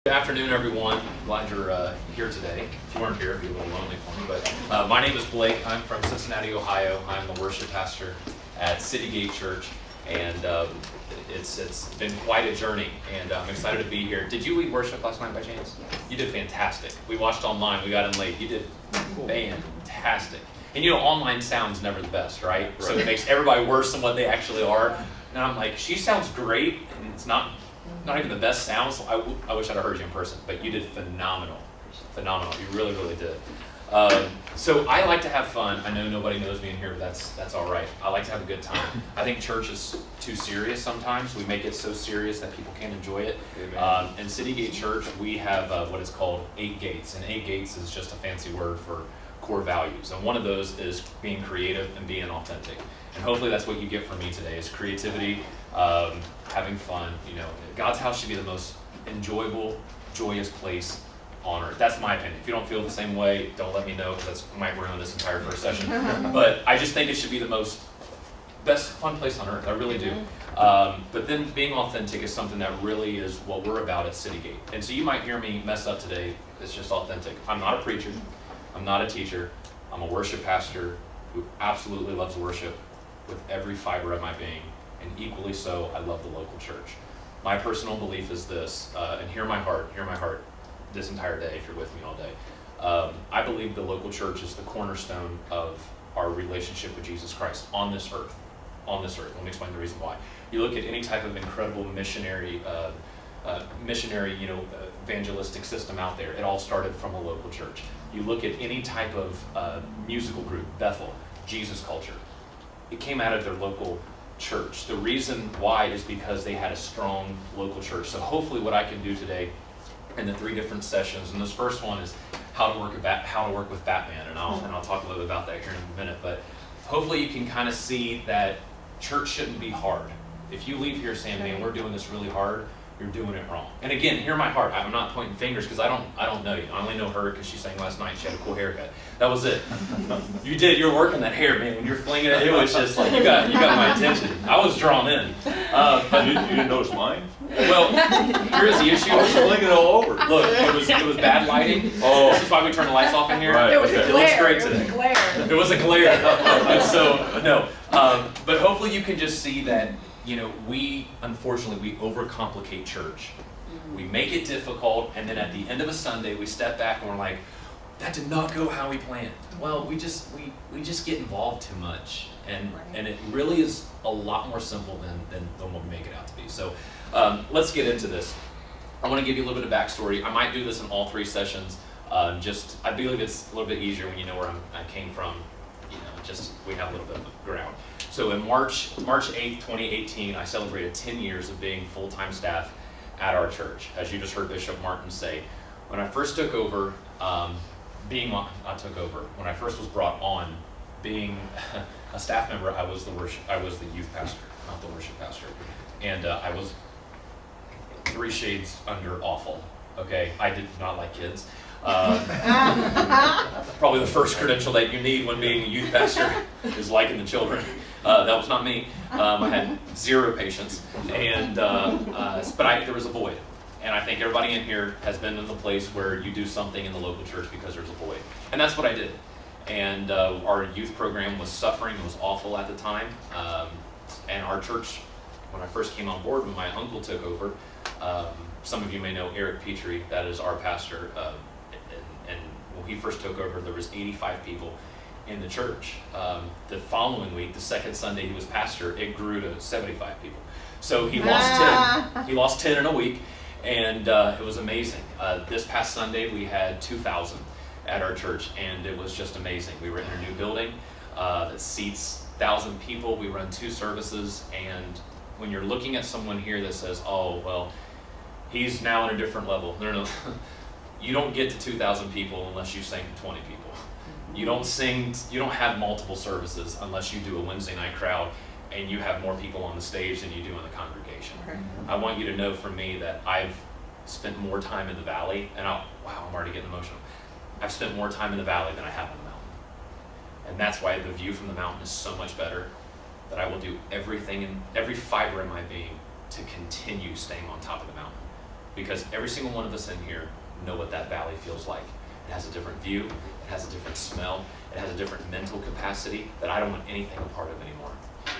Good afternoon, everyone. Glad you're here today. If you weren't here, it'd be a little lonely for me. But my name is Blake. I'm from Cincinnati, Ohio. I'm the worship pastor at City Gate Church, and it's been quite a journey, and I'm excited to be here. Did you lead worship last night by chance? You did fantastic. We watched online. We got in late. You did fantastic. And you know, online sound's never the best, right? So it makes everybody worse than what they actually are. And I'm like, she sounds great, and it's not even the best sound, so I wish I'd have heard you in person, but you did phenomenal. Phenomenal. You really, really did. So I like to have fun. I know nobody knows me in here, but that's all right. I like to have a good time. I think church is too serious sometimes. We make it so serious that people can't enjoy it. In City Gate Church, we have what is called 8 gates, and 8 gates is just a fancy word for core values. And one of those is being creative and being authentic. And hopefully that's what you get from me today, is creativity, having fun. You know, God's house should be the most enjoyable, joyous place on earth. That's my opinion. If you don't feel the same way, don't let me know, because that might ruin this entire first session. But I just think it should be the best fun place on earth. I really do. But then being authentic is something that really is what we're about at City Gate. And so you might hear me mess up today. It's just authentic. I'm not a preacher. I'm not a teacher. I'm a worship pastor who absolutely loves worship with every fiber of my being. And equally so, I love the local church. My personal belief is this, and hear my heart this entire day if you're with me all day. I believe the local church is the cornerstone of our relationship with Jesus Christ on this earth. On this earth. Let me explain the reason why. You look at any type of incredible missionary, evangelistic system out there. It all started from a local church. You look at any type of musical group, Bethel, Jesus Culture. It came out of their local church. The reason why is because they had a strong local church. So hopefully what I can do today in the 3 different sessions, and this first one is how to work with Batman, and I'll talk a little bit about that here in a minute, but hopefully you can kind of see that church shouldn't be hard. If you leave here saying, man, we're doing this really hard, you're doing it wrong. And again, hear my heart. I'm not pointing fingers because I don't know you. I only know her because she sang last night. She had a cool haircut. That was it. You did. You were working that hair, man. When you're flinging it, it was just like you got my attention. I was drawn in. You didn't notice mine? Well, here's the issue. I was flinging it all over. Look, it was bad lighting. Oh, this is why we turned the lights off in here. Right. It was a It glare. looks great It was today. a glare. It was a glare. So no. But hopefully you can just see that. You know, we overcomplicate church. We make it difficult, and then at the end of a Sunday, we step back and we're like, that did not go how we planned. Well, we just get involved too much, and it really is a lot more simple than what we make it out to be. So let's get into this. I want to give you a little bit of backstory. I might do this in all 3 sessions. I believe it's a little bit easier when you know where I came from. You know, just we have a little bit of ground. So in March 8th, 2018, I celebrated 10 years of being full-time staff at our church. As you just heard Bishop Martin say, when I first took over, when I first was brought on, being a staff member, I was the youth pastor, not the worship pastor. And I was 3 shades under awful, okay? I did not like kids. Probably the first credential that you need when being a youth pastor is liking the children. That was not me. I had 0 patience, and but there was a void. And I think everybody in here has been in the place where you do something in the local church because there's a void, and that's what I did. And our youth program was suffering; it was awful at the time. And our church, when I first came on board, when my uncle took over, some of you may know Eric Petrie. That is our pastor. And when he first took over, there was 85 people in the church. The following week, the second Sunday he was pastor, it grew to 75 people. So he lost 10. He lost 10 in a week, and it was amazing. This past Sunday, we had 2,000 at our church, and it was just amazing. We were in a new building that seats 1,000 people. We run 2 services, and when you're looking at someone here that says, oh, well, he's now on a different level. No. You don't get to 2,000 people unless you sing to 20 people. You don't have multiple services unless you do a Wednesday night crowd and you have more people on the stage than you do in the congregation. I want you to know from me that I've spent more time in the valley, and I'm already getting emotional. I've spent more time in the valley than I have on the mountain. And that's why the view from the mountain is so much better, that I will do everything and every fiber in my being to continue staying on top of the mountain. because every single one of us in here know what that valley feels like. It has a different view, it has a different smell, it has a different mental capacity that I don't want anything a part of anymore.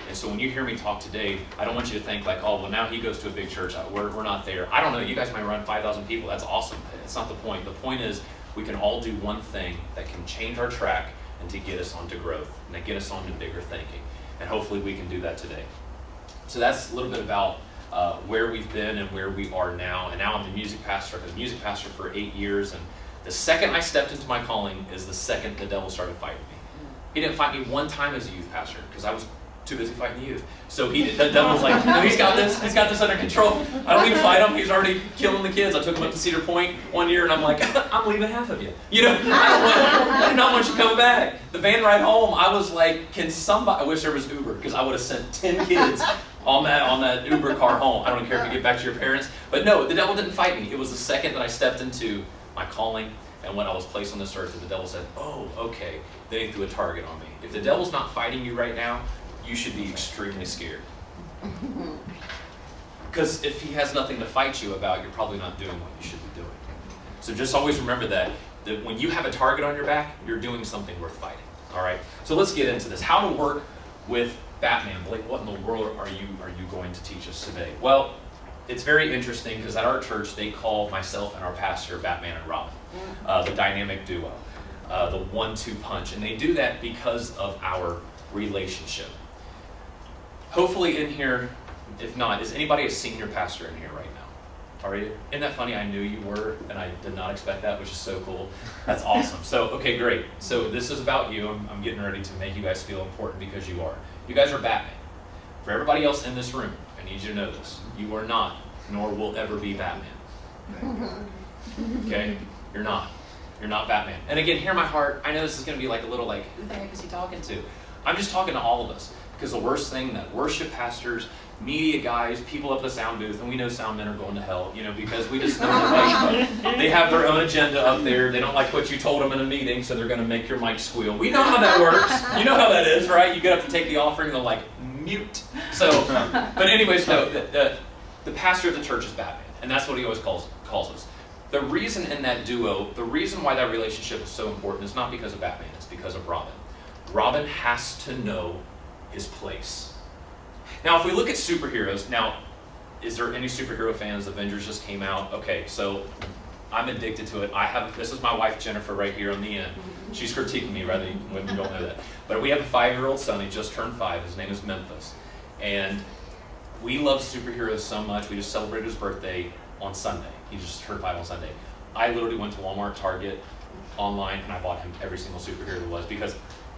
And so when you hear me talk today, I don't want you to think like, oh, well, now he goes to a big church, we're not there. I don't know, you guys might run 5,000 people, that's awesome. It's not the point. The point is we can all do one thing that can change our track and to get us onto growth and to get us onto bigger thinking. And hopefully we can do that today. So that's a little bit about where we've been and where we are now. And now I'm the music pastor. I've been a music pastor for 8 years. And the second I stepped into my calling is the second the devil started fighting me. He didn't fight me one time as a youth pastor because I was too busy fighting the youth. So the devil was like, no, he's got this under control. I don't need to fight him. He's already killing the kids. I took him up to Cedar Point one year and I'm like, I'm leaving half of you. You know, I do not want you coming back. The van ride home, I was like, can somebody, I wish there was Uber because I would have sent 10 kids on that Uber car home. I don't care if you get back to your parents. But no, the devil didn't fight me. It was the second that I stepped into my calling and when I was placed on this earth that the devil said, oh, okay, they threw a target on me. If the devil's not fighting you right now, you should be extremely scared. Because if he has nothing to fight you about, you're probably not doing what you should be doing. So just always remember that when you have a target on your back, you're doing something worth fighting. All right? So let's get into this. How to work with Batman. Blake, what in the world are you going to teach us today? Well, it's very interesting because at our church, they call myself and our pastor Batman and Robin, the dynamic duo, the 1-2 punch. And they do that because of our relationship. Hopefully in here, if not, is anybody a senior pastor in here right now? Are you? Isn't that funny? I knew you were, and I did not expect that, which is so cool. That's awesome. So, okay, great. So this is about you. I'm getting ready to make you guys feel important because you are. You guys are Batman. For everybody else in this room, I need you to know this. You are not, nor will ever be Batman. Okay? You're not. You're not Batman. And again, hear my heart. I know this is going to be like a little like, who the heck is he talking to? I'm just talking to all of us. Because the worst thing that worship pastors, media guys, people up at the sound booth, and we know sound men are going to hell, you know, because we just know that like, they have their own agenda up there. They don't like what you told them in a meeting, so they're going to make your mic squeal. We know how that works. You know how that is, right? You get up to take the offering, and they're like, mute. So, but anyways, no, the pastor of the church is Batman, and that's what he always calls us. The reason in that duo, the reason why that relationship is so important is not because of Batman, it's because of Robin. Robin has to know his place. Now, if we look at superheroes, now, is there any superhero fans? Avengers just came out. Okay, so I'm addicted to it. This is my wife, Jennifer, right here on the end. She's critiquing me, rather than women don't know that. But we have a 5-year-old son. He just turned 5. His name is Memphis. And we love superheroes so much. We just celebrated his birthday on Sunday. He just turned 5 on Sunday. I literally went to Walmart, Target, online, and I bought him every single superhero there was because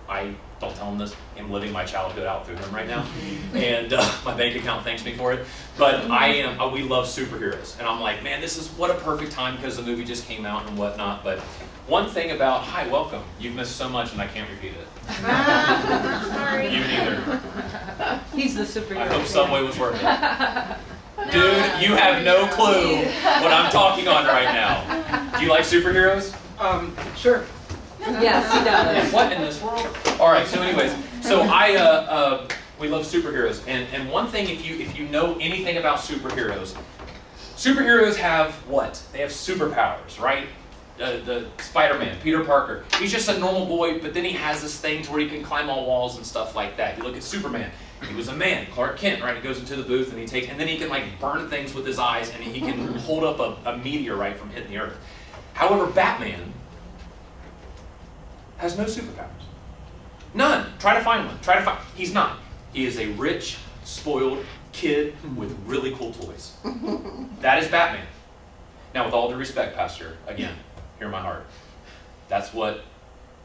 I, don't tell him this, I'm living my childhood out through him right now. And my bank account thanks me for it. But we love superheroes. And I'm like, man, this is what a perfect time because the movie just came out and whatnot. But one thing about, hi, welcome. You've missed so much and I can't repeat it. Sorry. You neither. He's the superhero. I hope Subway was worth it. Dude, you have no clue what I'm talking on right now. Do you like superheroes? Sure. Yes, he does. What in this world? All right. So, anyways, we love superheroes, and one thing, if you know anything about superheroes have what? They have superpowers, right? The Spider-Man, Peter Parker. He's just a normal boy, but then he has this thing to where he can climb all walls and stuff like that. You look at Superman. He was a man, Clark Kent, right? He goes into the booth and then he can like burn things with his eyes, and he can hold up a meteorite from hitting the earth. However, Batman has no superpowers. None. Try to find one. He's not. He is a rich, spoiled kid with really cool toys. That is Batman. Now, with all due respect, Pastor, again, hear my heart. That's what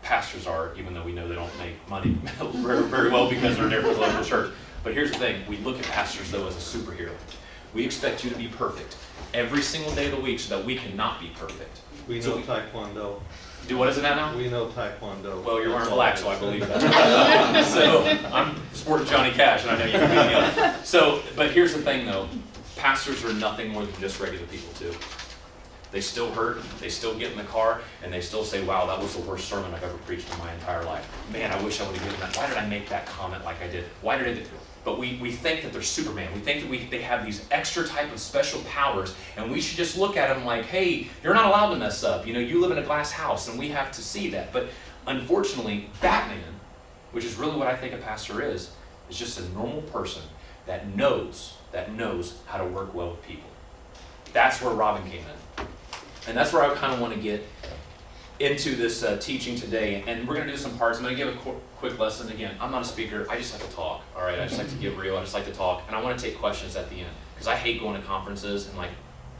pastors are, even though we know they don't make money very, very well because they're there for the local church. But here's the thing. We look at pastors, though, as a superhero. We expect you to be perfect every single day of the week so that we cannot be perfect. We know Taekwondo. Do what is it now? We know Taekwondo. Well, you're wearing black, so I believe that. So I'm sporting Johnny Cash, and I know you can be the other. So, but here's the thing, though. Pastors are nothing more than just regular people, too. They still hurt, they still get in the car, and they still say, wow, that was the worst sermon I've ever preached in my entire life. Man, I wish I would have given that. Why did I make that comment like I did? Why did I do it? But we think that they're Superman. We think that they have these extra type of special powers, and we should just look at them like, hey, you're not allowed to mess up. You live in a glass house, and we have to see that. But unfortunately, Batman, which is really what I think a pastor is just a normal person that knows how to work well with people. That's where Robin came in. And that's where I kind of want to get into this teaching today. And we're going to do some parts. I'm going to give a quick lesson. Again, I'm not a speaker. I just like to talk. All right, I just like to get real. I just like to talk. And I want to take questions at the end. Because I hate going to conferences and like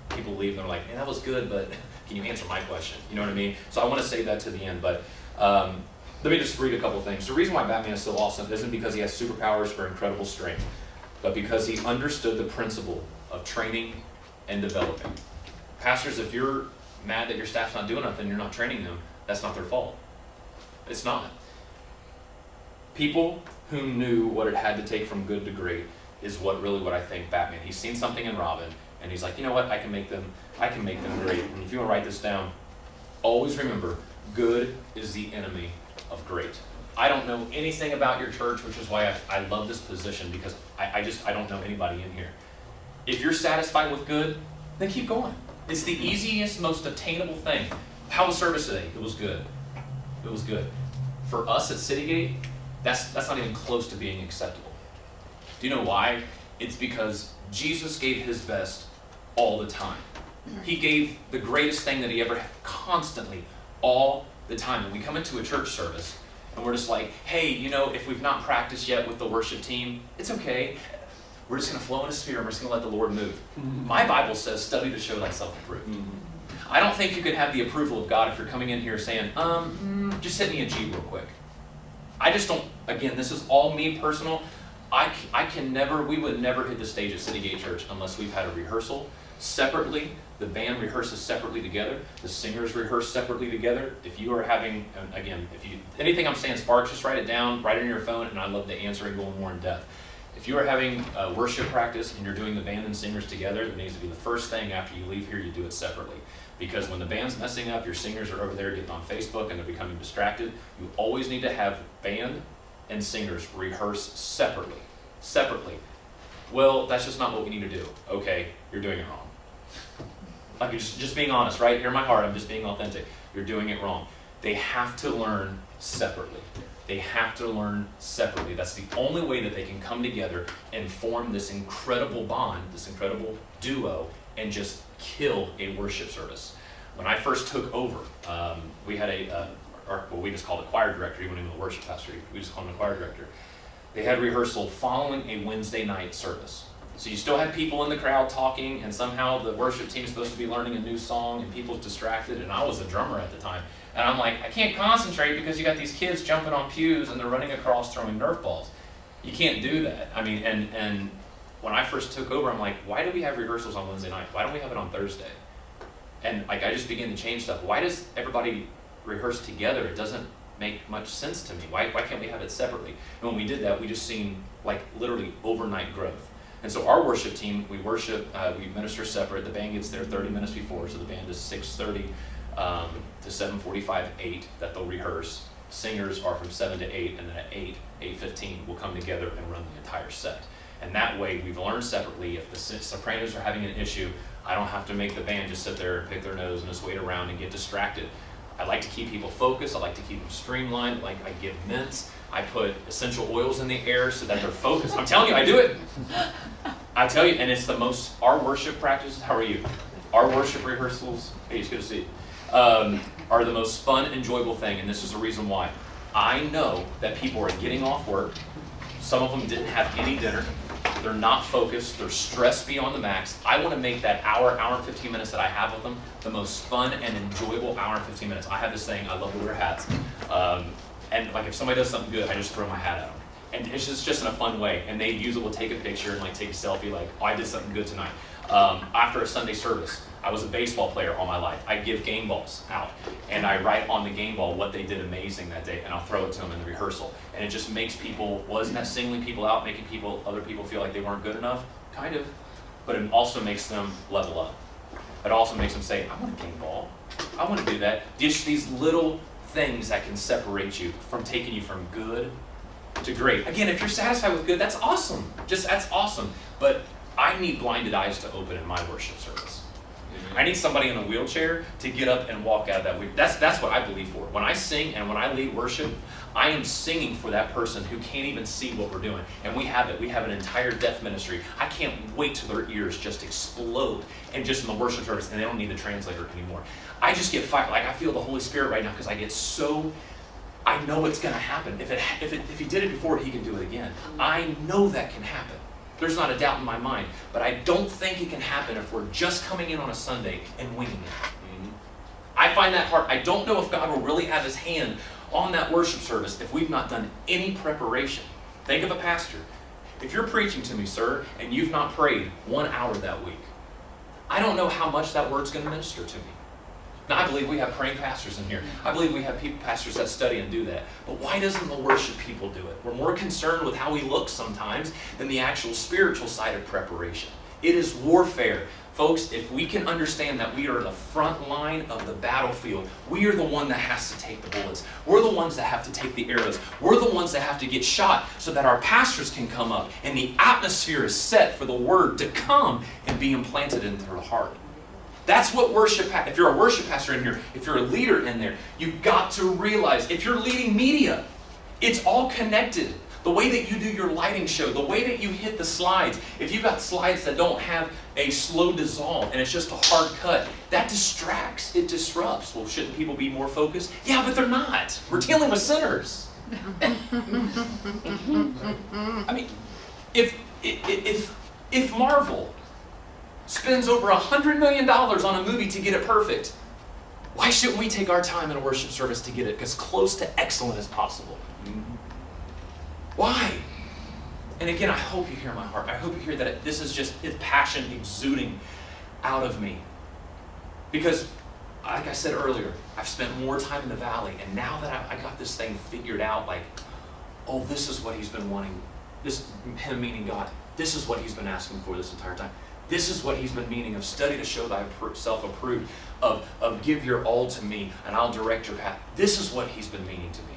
people leave and they're like, man, that was good, but can you answer my question? You know what I mean? So I want to save that to the end. But let me just read a couple things. The reason why Batman is so awesome isn't because he has superpowers or incredible strength, but because he understood the principle of training and developing. Pastors, if you're mad that your staff's not doing nothing, you're not training them, that's not their fault. It's not. People who knew what it had to take from good to great is what I think Batman. He's seen something in Robin, and he's like, you know what, I can make them great. And if you want to write this down, always remember, good is the enemy of great. I don't know anything about your church, which is why I love this position, because I don't know anybody in here. If you're satisfied with good, then keep going. It's the easiest, most attainable thing. How was service today? It was good. It was good. For us at Citygate, that's not even close to being acceptable. Do you know why? It's because Jesus gave his best all the time. He gave the greatest thing that he ever had, constantly, all the time. When we come into a church service and we're just like, hey, if we've not practiced yet with the worship team, it's okay. We're just going to flow in his spirit and we're just going to let the Lord move. My Bible says, study to show thyself approved. I don't think you could have the approval of God if you're coming in here saying, just hit me a G real quick. I just don't, again, this is all me personal. We would never hit the stage at Citygate Church unless we've had a rehearsal separately. The band rehearses separately together. The singers rehearse separately together. If you are having, again, anything I'm saying sparks, just write it down, write it in your phone, and I'd love to answer and go more in depth. If you are having worship practice and you're doing the band and singers together, it needs to be the first thing after you leave here, you do it separately. Because when the band's messing up, your singers are over there getting on Facebook and they're becoming distracted. You always need to have band and singers rehearse separately. Well, that's just not what we need to do. Okay, you're doing it wrong. Like, you're just being honest, right? Hear my heart, I'm just being authentic. You're doing it wrong. They have to learn separately. That's the only way that they can come together and form this incredible bond, this incredible duo, and just kill a worship service. When I first took over, we had we just called it choir director. He wasn't even a worship pastor. We just called him a choir director. They had rehearsal following a Wednesday night service. So you still had people in the crowd talking, and somehow the worship team is supposed to be learning a new song, and people's distracted, and I was a drummer at the time. And I'm like, I can't concentrate because you got these kids jumping on pews and they're running across throwing Nerf balls. You can't do that. I mean, and when I first took over, I'm like, why do we have rehearsals on Wednesday night? Why don't we have it on Thursday? And like, I just began to change stuff. Why does everybody rehearse together? It doesn't make much sense to me. Why can't we have it separately? And when we did that, we just seen like literally overnight growth. And so our worship team, we minister separate. The band gets there 30 minutes before, so the band is 6:30 to 7:45, 8 that they'll rehearse. Singers are from 7 to 8, and then at 8:15 we'll come together and run the entire set. And that way we've learned separately. If the sopranos are having an issue, I don't have to make the band just sit there and pick their nose and just wait around and get distracted. I like to keep people focused. I like to keep them streamlined. Like, I give mints. I put essential oils in the air so that they're focused. I'm telling you, I do it. I tell you, and it's our worship practices, how are you? Our worship rehearsals, hey, it's good to see you, are the most fun, enjoyable thing, and this is the reason why. I know that people are getting off work. Some of them didn't have any dinner. They're not focused. They're stressed beyond the max. I want to make that hour and 15 minutes that I have with them the most fun and enjoyable hour and 15 minutes. I have this thing, I love to wear hats. And like, if somebody does something good, I just throw my hat at them. And it's just in a fun way. And they usually will take a picture and like take a selfie, like, oh, I did something good tonight. After a Sunday service, I was a baseball player all my life. I give game balls out, and I write on the game ball what they did amazing that day, and I'll throw it to them in the rehearsal. And it just makes people, wasn't that singling people out, making other people feel like they weren't good enough? Kind of. But it also makes them level up. It also makes them say, I want to game ball. I want to do that. Just these little things that can separate you from taking you from good to great. Again, if you're satisfied with good, that's awesome. That's awesome. But I need blinded eyes to open in my worship service. I need somebody in a wheelchair to get up and walk out of that. That's what I believe for. When I sing and when I lead worship, I am singing for that person who can't even see what we're doing. And we have it. We have an entire deaf ministry. I can't wait till their ears just explode and just in the worship service, and they don't need the translator anymore. I just get fired. Like I feel the Holy Spirit right now because I get so. I know it's going to happen. If he did it before, he can do it again. I know that can happen. There's not a doubt in my mind. But I don't think it can happen if we're just coming in on a Sunday and winging it. I find that hard. I don't know if God will really have his hand on that worship service if we've not done any preparation. Think of a pastor. If you're preaching to me, sir, and you've not prayed 1 hour that week, I don't know how much that word's going to minister to me. Now, I believe we have praying pastors in here. I believe we have pastors that study and do that. But why doesn't the worship people do it? We're more concerned with how we look sometimes than the actual spiritual side of preparation. It is warfare. Folks, if we can understand that we are the front line of the battlefield, we are the one that has to take the bullets. We're the ones that have to take the arrows. We're the ones that have to get shot so that our pastors can come up and the atmosphere is set for the word to come and be implanted into their heart. That's what worship, if you're a worship pastor in here, if you're a leader in there, you've got to realize, if you're leading media, it's all connected. The way that you do your lighting show, the way that you hit the slides, if you've got slides that don't have a slow dissolve and it's just a hard cut, that distracts, it disrupts. Well, shouldn't people be more focused? Yeah, but they're not. We're dealing with sinners. I mean, if Marvel spends over $100 million on a movie to get it perfect, why shouldn't we take our time in a worship service to get it as close to excellent as possible? Why? And again, I hope you hear my heart. I hope you hear that this is just passion exuding out of me. Because, like I said earlier, I've spent more time in the valley, and now that I got this thing figured out, like, oh, this is what he's been wanting. This, him meaning God. This is what he's been asking for this entire time. This is what he's been meaning of study to show thyself approved, of give your all to me, and I'll direct your path. This is what he's been meaning to me.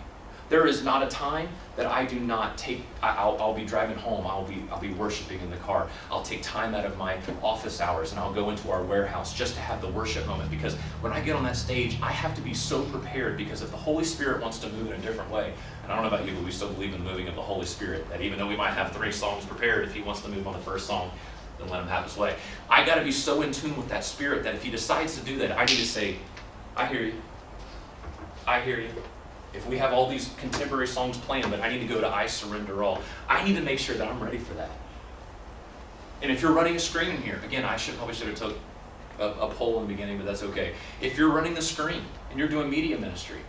There is not a time that I do not take. I'll be driving home. I'll be worshiping in the car. I'll take time out of my office hours and I'll go into our warehouse just to have the worship moment. Because when I get on that stage, I have to be so prepared. Because if the Holy Spirit wants to move in a different way, and I don't know about you, but we still believe in the moving of the Holy Spirit. That even though we might have 3 songs prepared, if He wants to move on the first song, then let Him have His way. I got to be so in tune with that Spirit that if He decides to do that, I need to say, I hear you. I hear you. If we have all these contemporary songs playing, but I need to go to I Surrender All, I need to make sure that I'm ready for that. And if you're running a screen in here, again, probably should have took a poll in the beginning, but that's okay. If you're running the screen and you're doing media ministry,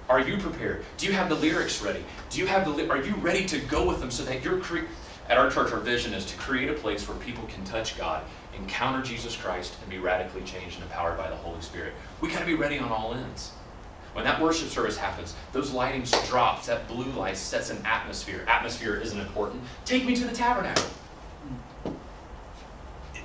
are you prepared? Do you have the lyrics ready? Are you ready to go with them so that you're at our church, our vision is to create a place where people can touch God, encounter Jesus Christ, and be radically changed and empowered by the Holy Spirit. We got to be ready on all ends. When that worship service happens, those lightings drops, that blue light sets an atmosphere. Atmosphere isn't important. Take me to the tabernacle.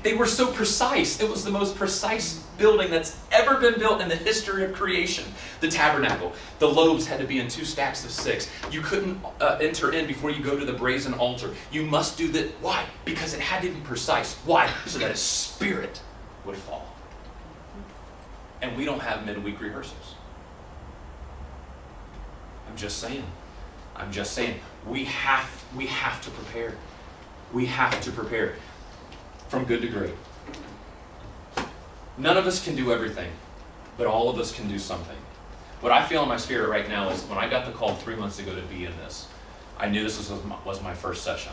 They were so precise. It was the most precise building that's ever been built in the history of creation. The tabernacle. The loaves had to be in 2 stacks of 6. You couldn't enter in before you go to the brazen altar. You must do that. Why? Because it had to be precise. Why? So that His Spirit would fall. And we don't have midweek rehearsals. I'm just saying. We have to prepare. We have to prepare from good to great. None of us can do everything, but all of us can do something. What I feel in my spirit right now is when I got the call 3 months ago to be in this, I knew this was my first session,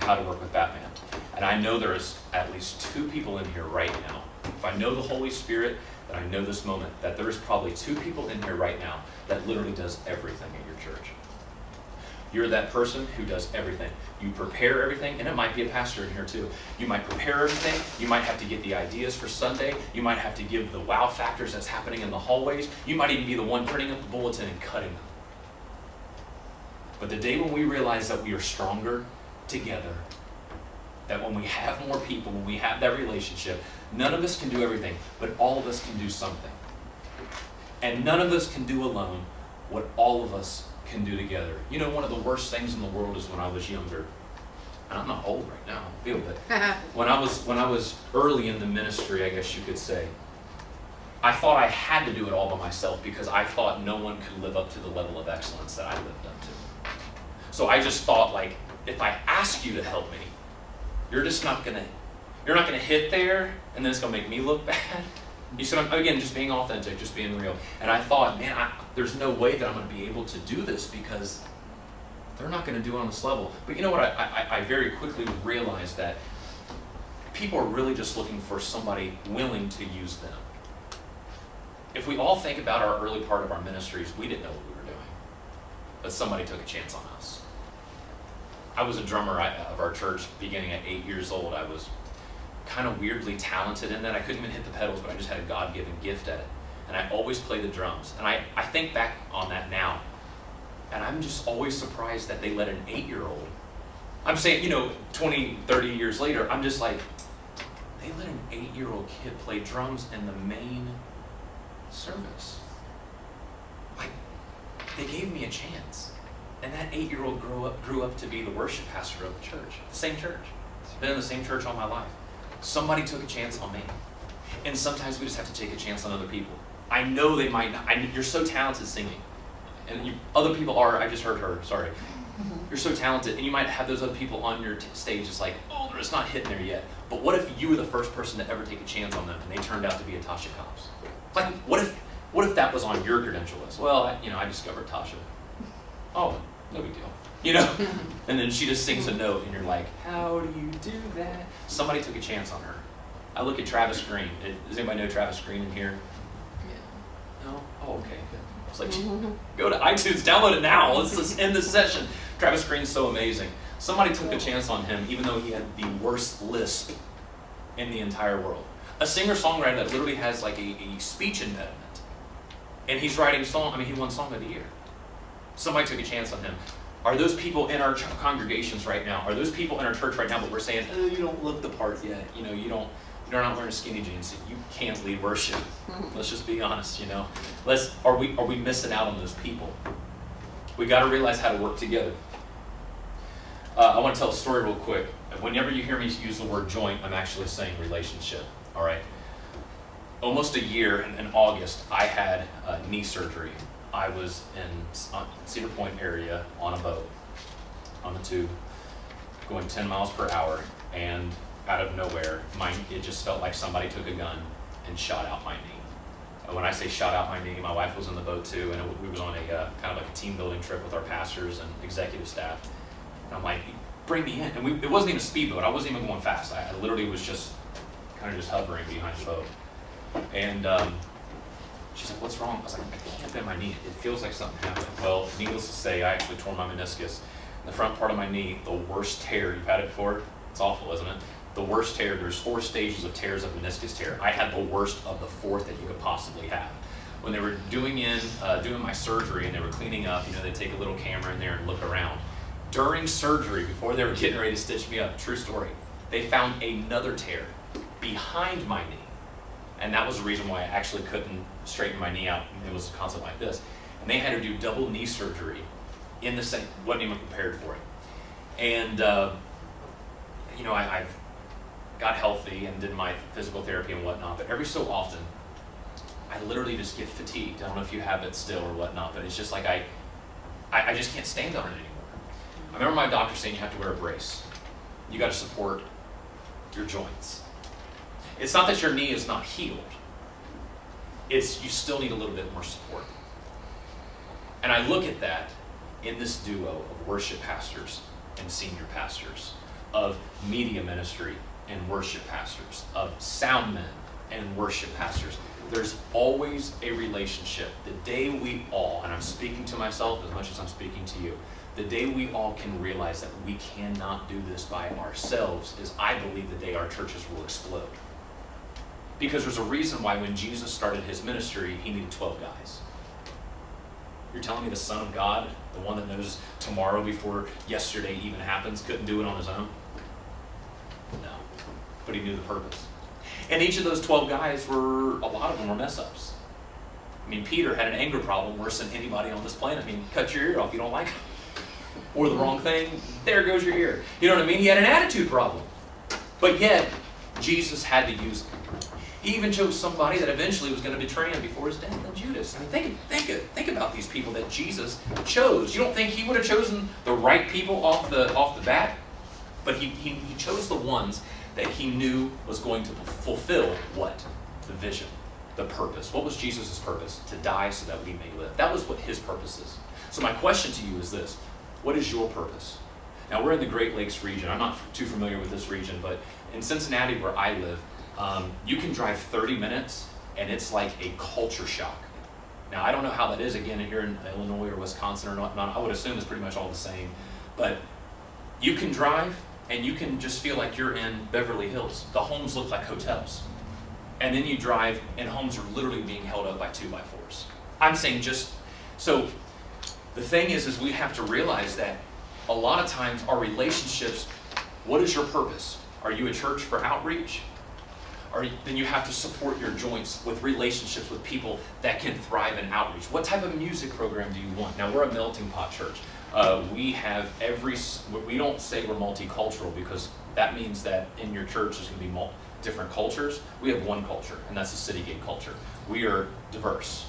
how to work with Batman. And I know there is at least 2 people in here right now. If I know the Holy Spirit, then I know this moment, that there is probably 2 people in here right now that literally does everything at your church. You're that person who does everything. You prepare everything, and it might be a pastor in here too. You might prepare everything. You might have to get the ideas for Sunday. You might have to give the wow factors that's happening in the hallways. You might even be the one printing up the bulletin and cutting them. But the day when we realize that we are stronger together, that when we have more people, when we have that relationship, none of us can do everything, but all of us can do something. And none of us can do alone what all of us can do together. You know, one of the worst things in the world is when I was younger, and I'm not old right now, I feel that. When I was early in the ministry, I guess you could say, I thought I had to do it all by myself because I thought no one could live up to the level of excellence that I lived up to. So I just thought, like, if I ask you to help me, you're not gonna hit there, and then it's gonna make me look bad. You see, again, just being authentic, just being real. And I thought, man, there's no way that I'm gonna be able to do this because they're not gonna do it on this level. But you know what? I very quickly realized that people are really just looking for somebody willing to use them. If we all think about our early part of our ministries, we didn't know what we were doing, but somebody took a chance on us. I was a drummer of our church beginning at 8 years old. I was kind of weirdly talented in that. I couldn't even hit the pedals, but I just had a God-given gift at it. And I always played the drums. And I think back on that now, and I'm just always surprised that they let an 8-year-old, I'm saying, 20, 30 years later, I'm just like, they let an 8-year-old kid play drums in the main service. Like, they gave me a chance. And that 8-year-old grew up to be the worship pastor of the church, the same church. Been in the same church all my life. Somebody took a chance on me. And sometimes we just have to take a chance on other people. I know they might not. You're so talented singing. And other people are, I just heard her, sorry. You're so talented, and you might have those other people on your stage. It's like, oh, they're just not hitting there yet. But what if you were the first person to ever take a chance on them, and they turned out to be a Tasha Cobbs? Like, what if that was on your credential list? Well, I discovered Tasha. Oh, no big deal. And then she just sings a note, and you're like, how do you do that? Somebody took a chance on her. I look at Travis Green. Does anybody know Travis Green in here? Yeah. No? Oh, okay. I was like, go to iTunes, download it now. Let's just end this session. Travis Green's so amazing. Somebody took a chance on him, even though he had the worst lisp in the entire world. A singer-songwriter that literally has like a speech impediment. And he's writing he won Song of the Year. Somebody took a chance on him. Are those people in our congregations right now? Are those people in our church right now, but we're saying, oh, you don't look the part yet. You're not wearing skinny jeans, so you can't lead worship. Let's just be honest, Are we missing out on those people? We got to realize how to work together. I want to tell a story real quick. Whenever you hear me use the word joint, I'm actually saying relationship, all right? Almost a year in August, I had knee surgery. I was in Cedar Point area on a boat, on the tube, going 10 miles per hour, and out of nowhere, it just felt like somebody took a gun and shot out my knee. When I say shot out my knee, my wife was in the boat too, and we were on a kind of like a team building trip with our pastors and executive staff. And I'm like, bring me in. And it wasn't even a speedboat. I wasn't even going fast. I literally was just kind of just hovering behind the boat. And she's like, what's wrong? I was like, I can't bend my knee. It feels like something happened. Well, needless to say, I actually tore my meniscus. In the front part of my knee, the worst tear. You've had it before? It's awful, isn't it? The worst tear. There's 4 stages of tears of meniscus tear. I had the worst of the 4th that you could possibly have. When they were doing my surgery and they were cleaning up, they take a little camera in there and look around. During surgery, before they were getting ready to stitch me up, true story, they found another tear behind my knee. And that was the reason why I actually couldn't straighten my knee out. It was a concept like this. And they had to do double knee surgery in the same, wasn't even prepared for it. And, I've got healthy and did my physical therapy and whatnot, but every so often, I literally just get fatigued. I don't know if you have it still or whatnot, but it's just like I just can't stand on it anymore. I remember my doctor saying you have to wear a brace. You got to support your joints. It's not that your knee is not healed. It's you still need a little bit more support. And I look at that in this duo of worship pastors and senior pastors, of media ministry and worship pastors, of sound men and worship pastors. There's always a relationship. The day we all, and I'm speaking to myself as much as I'm speaking to you, the day we all can realize that we cannot do this by ourselves is, I believe, the day our churches will explode. Because there's a reason why when Jesus started his ministry, he needed 12 guys. You're telling me the Son of God, the one that knows tomorrow before yesterday even happens, couldn't do it on his own? but he knew the purpose. And each of those 12 guys a lot of them were mess-ups. I mean, Peter had an anger problem worse than anybody on this planet. I mean, cut your ear off, you don't like it. Or the wrong thing, there goes your ear. You know what I mean? He had an attitude problem. But yet, Jesus had to use him. He even chose somebody that eventually was going to betray him before his death, and Judas. I mean, think about these people that Jesus chose. You don't think he would have chosen the right people off the bat? But he chose the ones that he knew was going to fulfill what? The vision, the purpose. What was Jesus' purpose? To die so that we may live. That was what his purpose is. So my question to you is this: what is your purpose? Now, we're in the Great Lakes region. I'm not too familiar with this region, but in Cincinnati, where I live, you can drive 30 minutes, and it's like a culture shock. Now, I don't know how that is, again, here in Illinois or Wisconsin or not. I would assume it's pretty much all the same. But you can drive, and you can just feel like you're in Beverly Hills. The homes look like hotels. And then you drive, and homes are literally being held up by 2x4s. I'm saying so the thing is we have to realize that a lot of times our relationships, what is your purpose? Are you a church for outreach? Then you have to support your joints with relationships with people that can thrive in outreach. What type of music program do you want? Now, we're a melting pot church. We don't say we're multicultural, because that means that in your church there's going to be different cultures. We have one culture, and that's the City Gate culture. We are diverse.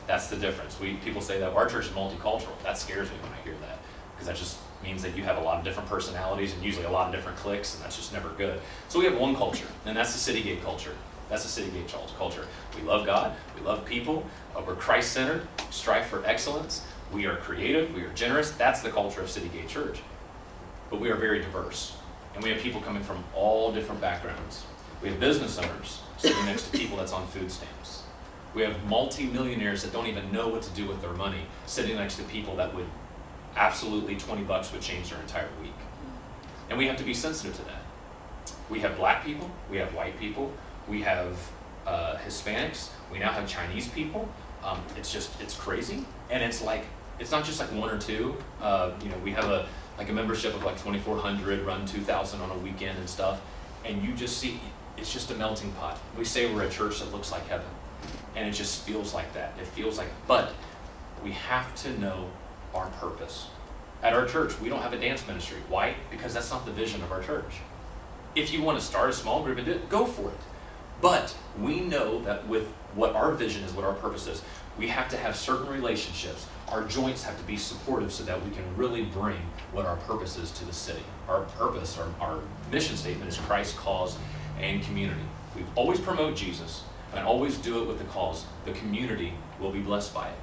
That's the difference. People say that our church is multicultural. That scares me when I hear that, because that just means that you have a lot of different personalities and usually a lot of different cliques, and that's just never good. So we have one culture, and that's the City Gate culture. That's the City Gate culture. We love God. We love people. We're Christ-centered. Strive for excellence. We are creative. We are generous. That's the culture of City Gate Church. But we are very diverse, and we have people coming from all different backgrounds. We have business owners sitting next to people that's on food stamps. We have multi-millionaires that don't even know what to do with their money sitting next to people that would absolutely $20 would change their entire week. And we have to be sensitive to that. We have black people, we have white people, we have Hispanics, we now have Chinese people. It's crazy. And it's not just like one or two. We have a membership of like 2,400, run 2,000 on a weekend and stuff. And you just see, it's just a melting pot. We say we're a church that looks like heaven. And it just feels like that. It feels like, but we have to know our purpose. At our church, we don't have a dance ministry. Why? Because that's not the vision of our church. If you want to start a small group and do it, go for it. But we know that with what our vision is, what our purpose is, we have to have certain relationships. Our joints have to be supportive so that we can really bring what our purpose is to the city. Our purpose, our mission statement is Christ, cause, and community. We always promote Jesus and always do it with the cause. The community will be blessed by it.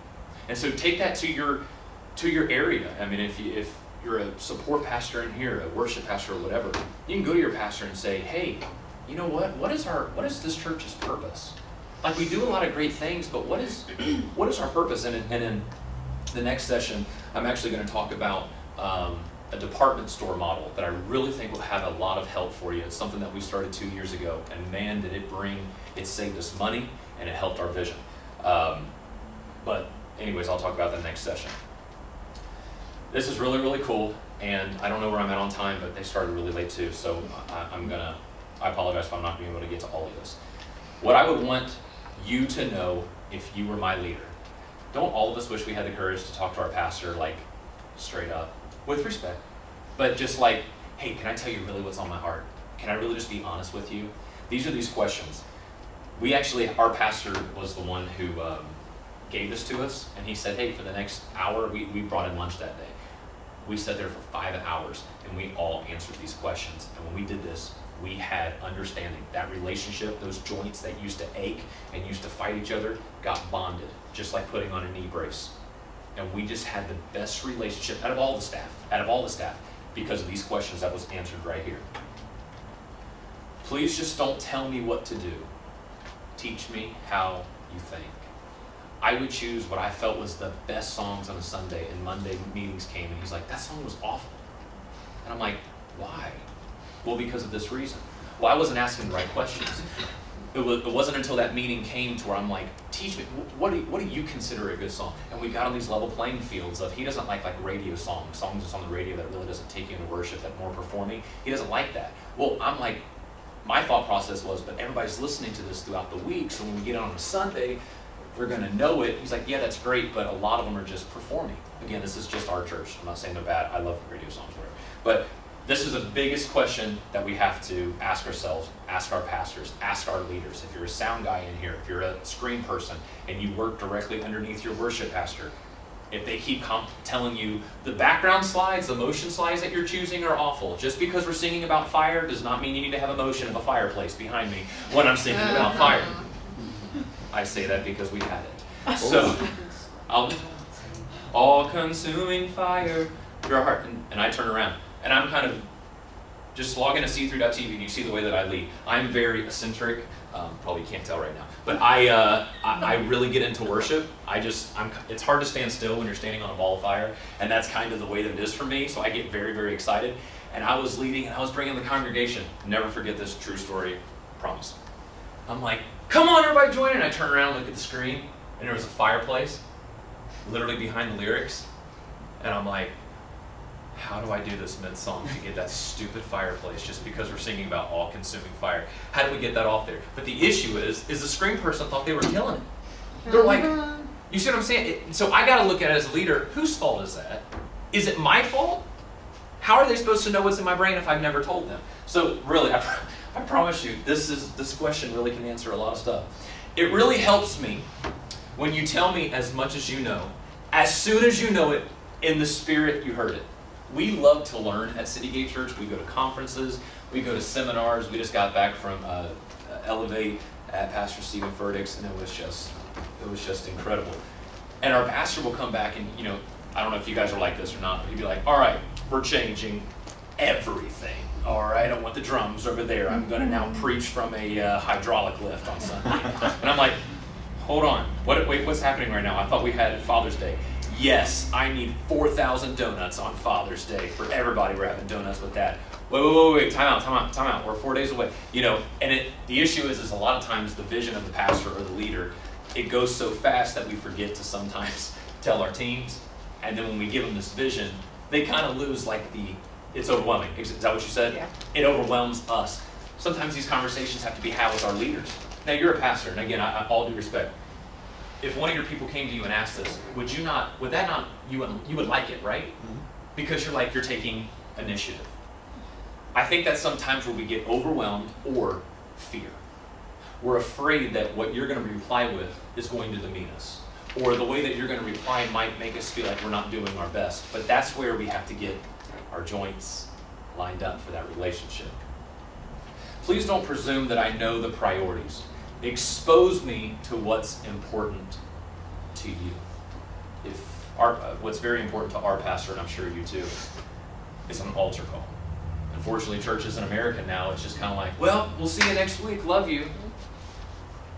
And so take that to your area. I mean, if you're a support pastor in here, a worship pastor or whatever, you can go to your pastor and say, hey, you know what is this church's purpose? Like, we do a lot of great things, but what is our purpose? And in the next session, I'm actually going to talk about a department store model that I really think will have a lot of help for you. It's something that we started 2 years ago, and man, did it saved us money, and it helped our vision. But anyways, I'll talk about that next session. This is really, really cool, and I don't know where I'm at on time, but they started really late too, so I apologize if I'm not being able to get to all of this. What I would want you to know if you were my leader, don't all of us wish we had the courage to talk to our pastor, like, straight up, with respect, but just like, hey, can I tell you really what's on my heart? Can I really just be honest with you? These are these questions. Our pastor was the one who gave this to us, and he said, hey, for the next hour, we brought in lunch that day. We sat there for 5 hours, and we all answered these questions. And when we did this, we had understanding. That relationship, those joints that used to ache and used to fight each other, got bonded, just like putting on a knee brace. And we just had the best relationship out of all the staff, because of these questions that was answered right here. Please just don't tell me what to do. Teach me how you think. I would choose what I felt was the best songs on a Sunday, and Monday meetings came, and he's like, that song was awful. And I'm like, why? Well, because of this reason. Well, I wasn't asking the right questions. It wasn't until that meeting came to where I'm like, teach me, what do you consider a good song? And we got on these level playing fields of, he doesn't like radio songs that's on the radio that really doesn't take you into worship, that more performing. He doesn't like that. Well, I'm like, my thought process was, but everybody's listening to this throughout the week, so when we get on a Sunday, they're going to know it. He's like, yeah, that's great, but a lot of them are just performing. Again, this is just our church. I'm not saying they're bad. I love radio songs, whatever. But this is the biggest question that we have to ask ourselves, ask our pastors, ask our leaders. If you're a sound guy in here, if you're a screen person, and you work directly underneath your worship pastor, if they keep telling you the background slides, the motion slides that you're choosing are awful. Just because we're singing about fire does not mean you need to have a motion of a fireplace behind me when I'm singing about fire. I say that because we had it. So, all-consuming fire, your heart, and I turn around, and I'm kind of just log into see-through.tv, and you see the way that I lead. I'm very eccentric. Probably can't tell right now, but I really get into worship. It's hard to stand still when you're standing on a ball of fire, and that's kind of the way that it is for me. So I get very, very excited. And I was leading, and I was bringing the congregation. Never forget this, true story, promise. I'm like, come on, everybody, join in. And I turn around and look at the screen, and there was a fireplace, literally behind the lyrics, and I'm like, how do I do this mid-song to get that stupid fireplace just because we're singing about all-consuming fire? How do we get that off there? But the issue is the screen person thought they were killing it. They're like, you see what I'm saying? So I got to look at it as a leader. Whose fault is that? Is it my fault? How are they supposed to know what's in my brain if I've never told them? So really, I promise you, this question really can answer a lot of stuff. It really helps me when you tell me as much as you know, as soon as you know it, in the spirit you heard it. We love to learn at City Gate Church. We go to conferences, we go to seminars. We just got back from Elevate at Pastor Stephen Furtick's, and it was just incredible. And our pastor will come back and, I don't know if you guys are like this or not, but he'd be like, all right, we're changing everything. All right, I want the drums over there. I'm going to now preach from a hydraulic lift on Sunday. And I'm like, hold on. What's happening right now? I thought we had Father's Day. Yes, I need 4,000 donuts on Father's Day for everybody. We're having donuts with that. Wait, time out. We're 4 days away. And the issue is a lot of times the vision of the pastor or the leader, it goes so fast that we forget to sometimes tell our teams. And then when we give them this vision, they kind of lose it's overwhelming. Is that what you said? Yeah. It overwhelms us. Sometimes these conversations have to be had with our leaders. Now, you're a pastor, and again, all due respect. If one of your people came to you and asked this, you would like it, right? Mm-hmm. Because you're taking initiative. I think that's sometimes where we get overwhelmed or fear. We're afraid that what you're going to reply with is going to demean us. Or the way that you're going to reply might make us feel like we're not doing our best. But that's where we have to get our joints lined up for that relationship. Please don't presume that I know the priorities. Expose me to what's important to you. What's very important to our pastor, and I'm sure you too, is an altar call. Unfortunately, churches in America now, it's just kind of like, well, we'll see you next week, love you.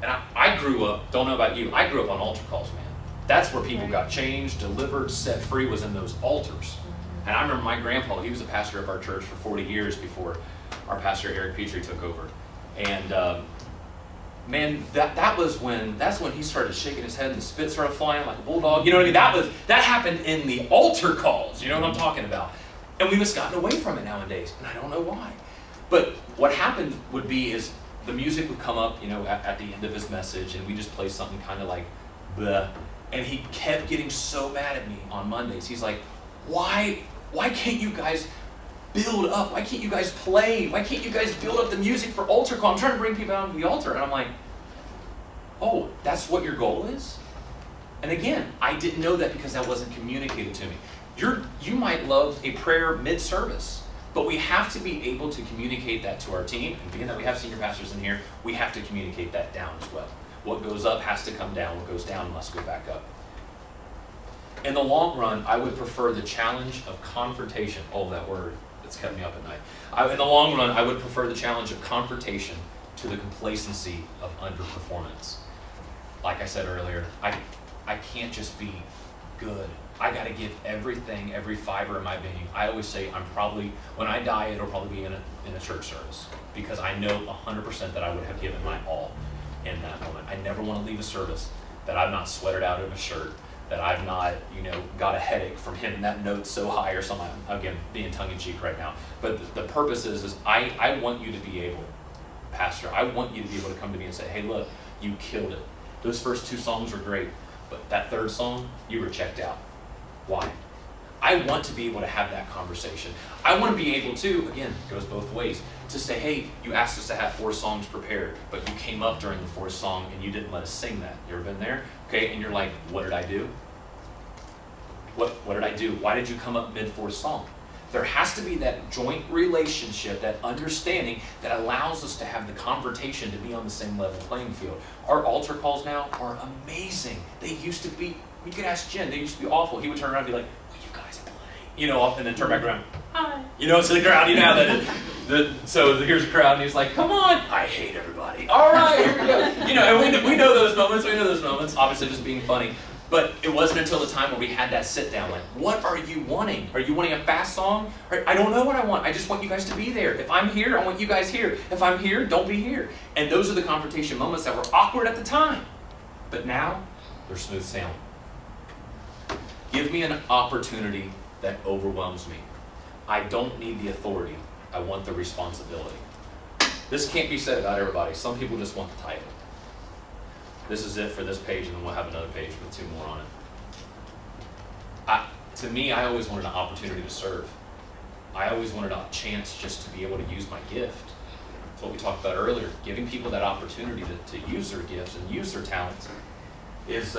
And I grew up, don't know about you, I grew up on altar calls, man. That's where people got changed, delivered, set free, was in those altars. And I remember my grandpa, he was a pastor of our church for 40 years before our pastor Eric Petrie took over. And man, that's when he started shaking his head and the spit started flying like a bulldog. You know what I mean? That happened in the altar calls. You know what I'm talking about? And we've just gotten away from it nowadays, and I don't know why. But what happened would be is the music would come up, at the end of his message, and we just play something kind of like, bleh. And he kept getting so mad at me on Mondays. He's like, why can't you guys build up? Why can't you guys play? Why can't you guys build up the music for altar call? I'm trying to bring people out to the altar. And I'm like, oh, that's what your goal is? And again, I didn't know that because that wasn't communicated to me. You might love a prayer mid-service, but we have to be able to communicate that to our team. And being that we have senior pastors in here, we have to communicate that down as well. What goes up has to come down. What goes down must go back up. In the long run, I would prefer the challenge of confrontation. Oh, that word. It's kept me up at night. In the long run, I would prefer the challenge of confrontation to the complacency of underperformance. Like I said earlier, I can't just be good. I got to give everything, every fiber of my being. I always say when I die, it'll probably be in a church service, because I know 100% that I would have given my all in that moment. I never want to leave a service that I've not sweated out of a shirt, that I've not, got a headache from hitting that note so high or something. Again, being tongue-in-cheek right now. But the purpose is I want you to be able pastor, I want you to be able to come to me and say, hey, look, you killed it. Those first 2 songs were great, but that 3rd song, you were checked out. Why? I want to be able to have that conversation. I want to be able to, again, it goes both ways, to say, hey, you asked us to have 4 songs prepared, but you came up during the 4th song and you didn't let us sing that. You ever been there? Okay, and you're like, what did I do? What did I do? Why did you come up mid-4th song? There has to be that joint relationship, that understanding that allows us to have the confrontation to be on the same level playing field. Our altar calls now are amazing. They used to be, we could ask Jen, they used to be awful. He would turn around and be like, will you guys play? You know, and then turn back around. Hi. You know, to the crowd, you know, so here's a crowd and he's like, come on. I hate everybody. All right, here we go. You know, and we know those moments, obviously just being funny. But it wasn't until the time where we had that sit down, like, what are you wanting? Are you wanting a fast song? I don't know what I want. I just want you guys to be there. If I'm here, I want you guys here. If I'm here, don't be here. And those are the confrontation moments that were awkward at the time. But now, they're smooth sailing. Give me an opportunity that overwhelms me. I don't need the authority. I want the responsibility. This can't be said about everybody. Some people just want the title. This is it for this page, and then we'll have another page with 2 more on it. To me, I always wanted an opportunity to serve. I always wanted a chance just to be able to use my gift. That's what we talked about earlier. Giving people that opportunity to use their gifts and use their talents is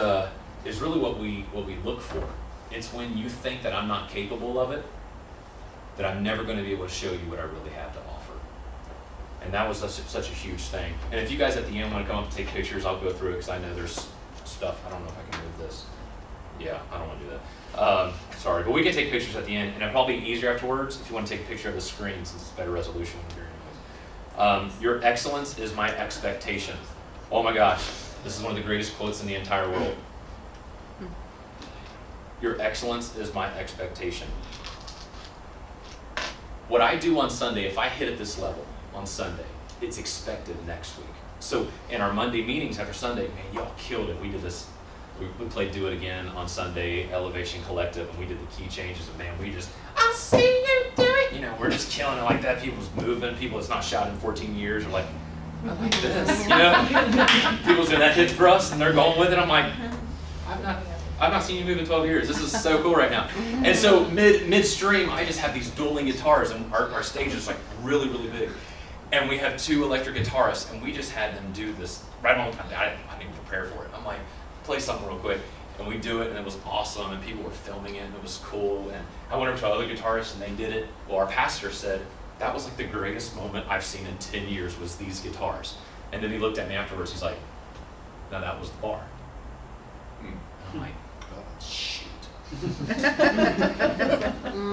really what we look for. It's when you think that I'm not capable of it, that I'm never going to be able to show you what I really have to offer. And that was such a huge thing. And if you guys at the end want to come up and take pictures, I'll go through it because I know there's stuff. I don't know if I can move this. Yeah, I don't want to do that. Sorry, but we can take pictures at the end, and it'll probably be easier afterwards if you want to take a picture of the screen since it's better resolution here. Your excellence is my expectation. Oh my gosh, this is one of the greatest quotes in the entire world. Your excellence is my expectation. What I do on Sunday, if I hit at this level on Sunday, it's expected next week. So in our Monday meetings after Sunday, man, y'all killed it. We did this, we played Do It Again on Sunday, Elevation Collective, and we did the key changes, and man, we just, I'll see you do it. You know, we're just killing it like that. People's moving, people that's not shot in 14 years are like, I like this, you know? People's doing that hit for us, and they're going with it. I'm like, I've not seen you move in 12 years. This is so cool right now. And so midstream, I just have these dueling guitars, and our stage is like really, really big. And we have 2 electric guitarists, and we just had them do this right on. I didn't even prepare for it. I'm like, play something real quick. And we do it, and it was awesome, and people were filming it, and it was cool. And I went over to other guitarists, and they did it. Well, our pastor said, that was like the greatest moment I've seen in 10 years was these guitars. And then he looked at me afterwards, he's like, now that was the bar. I'm like, shoot.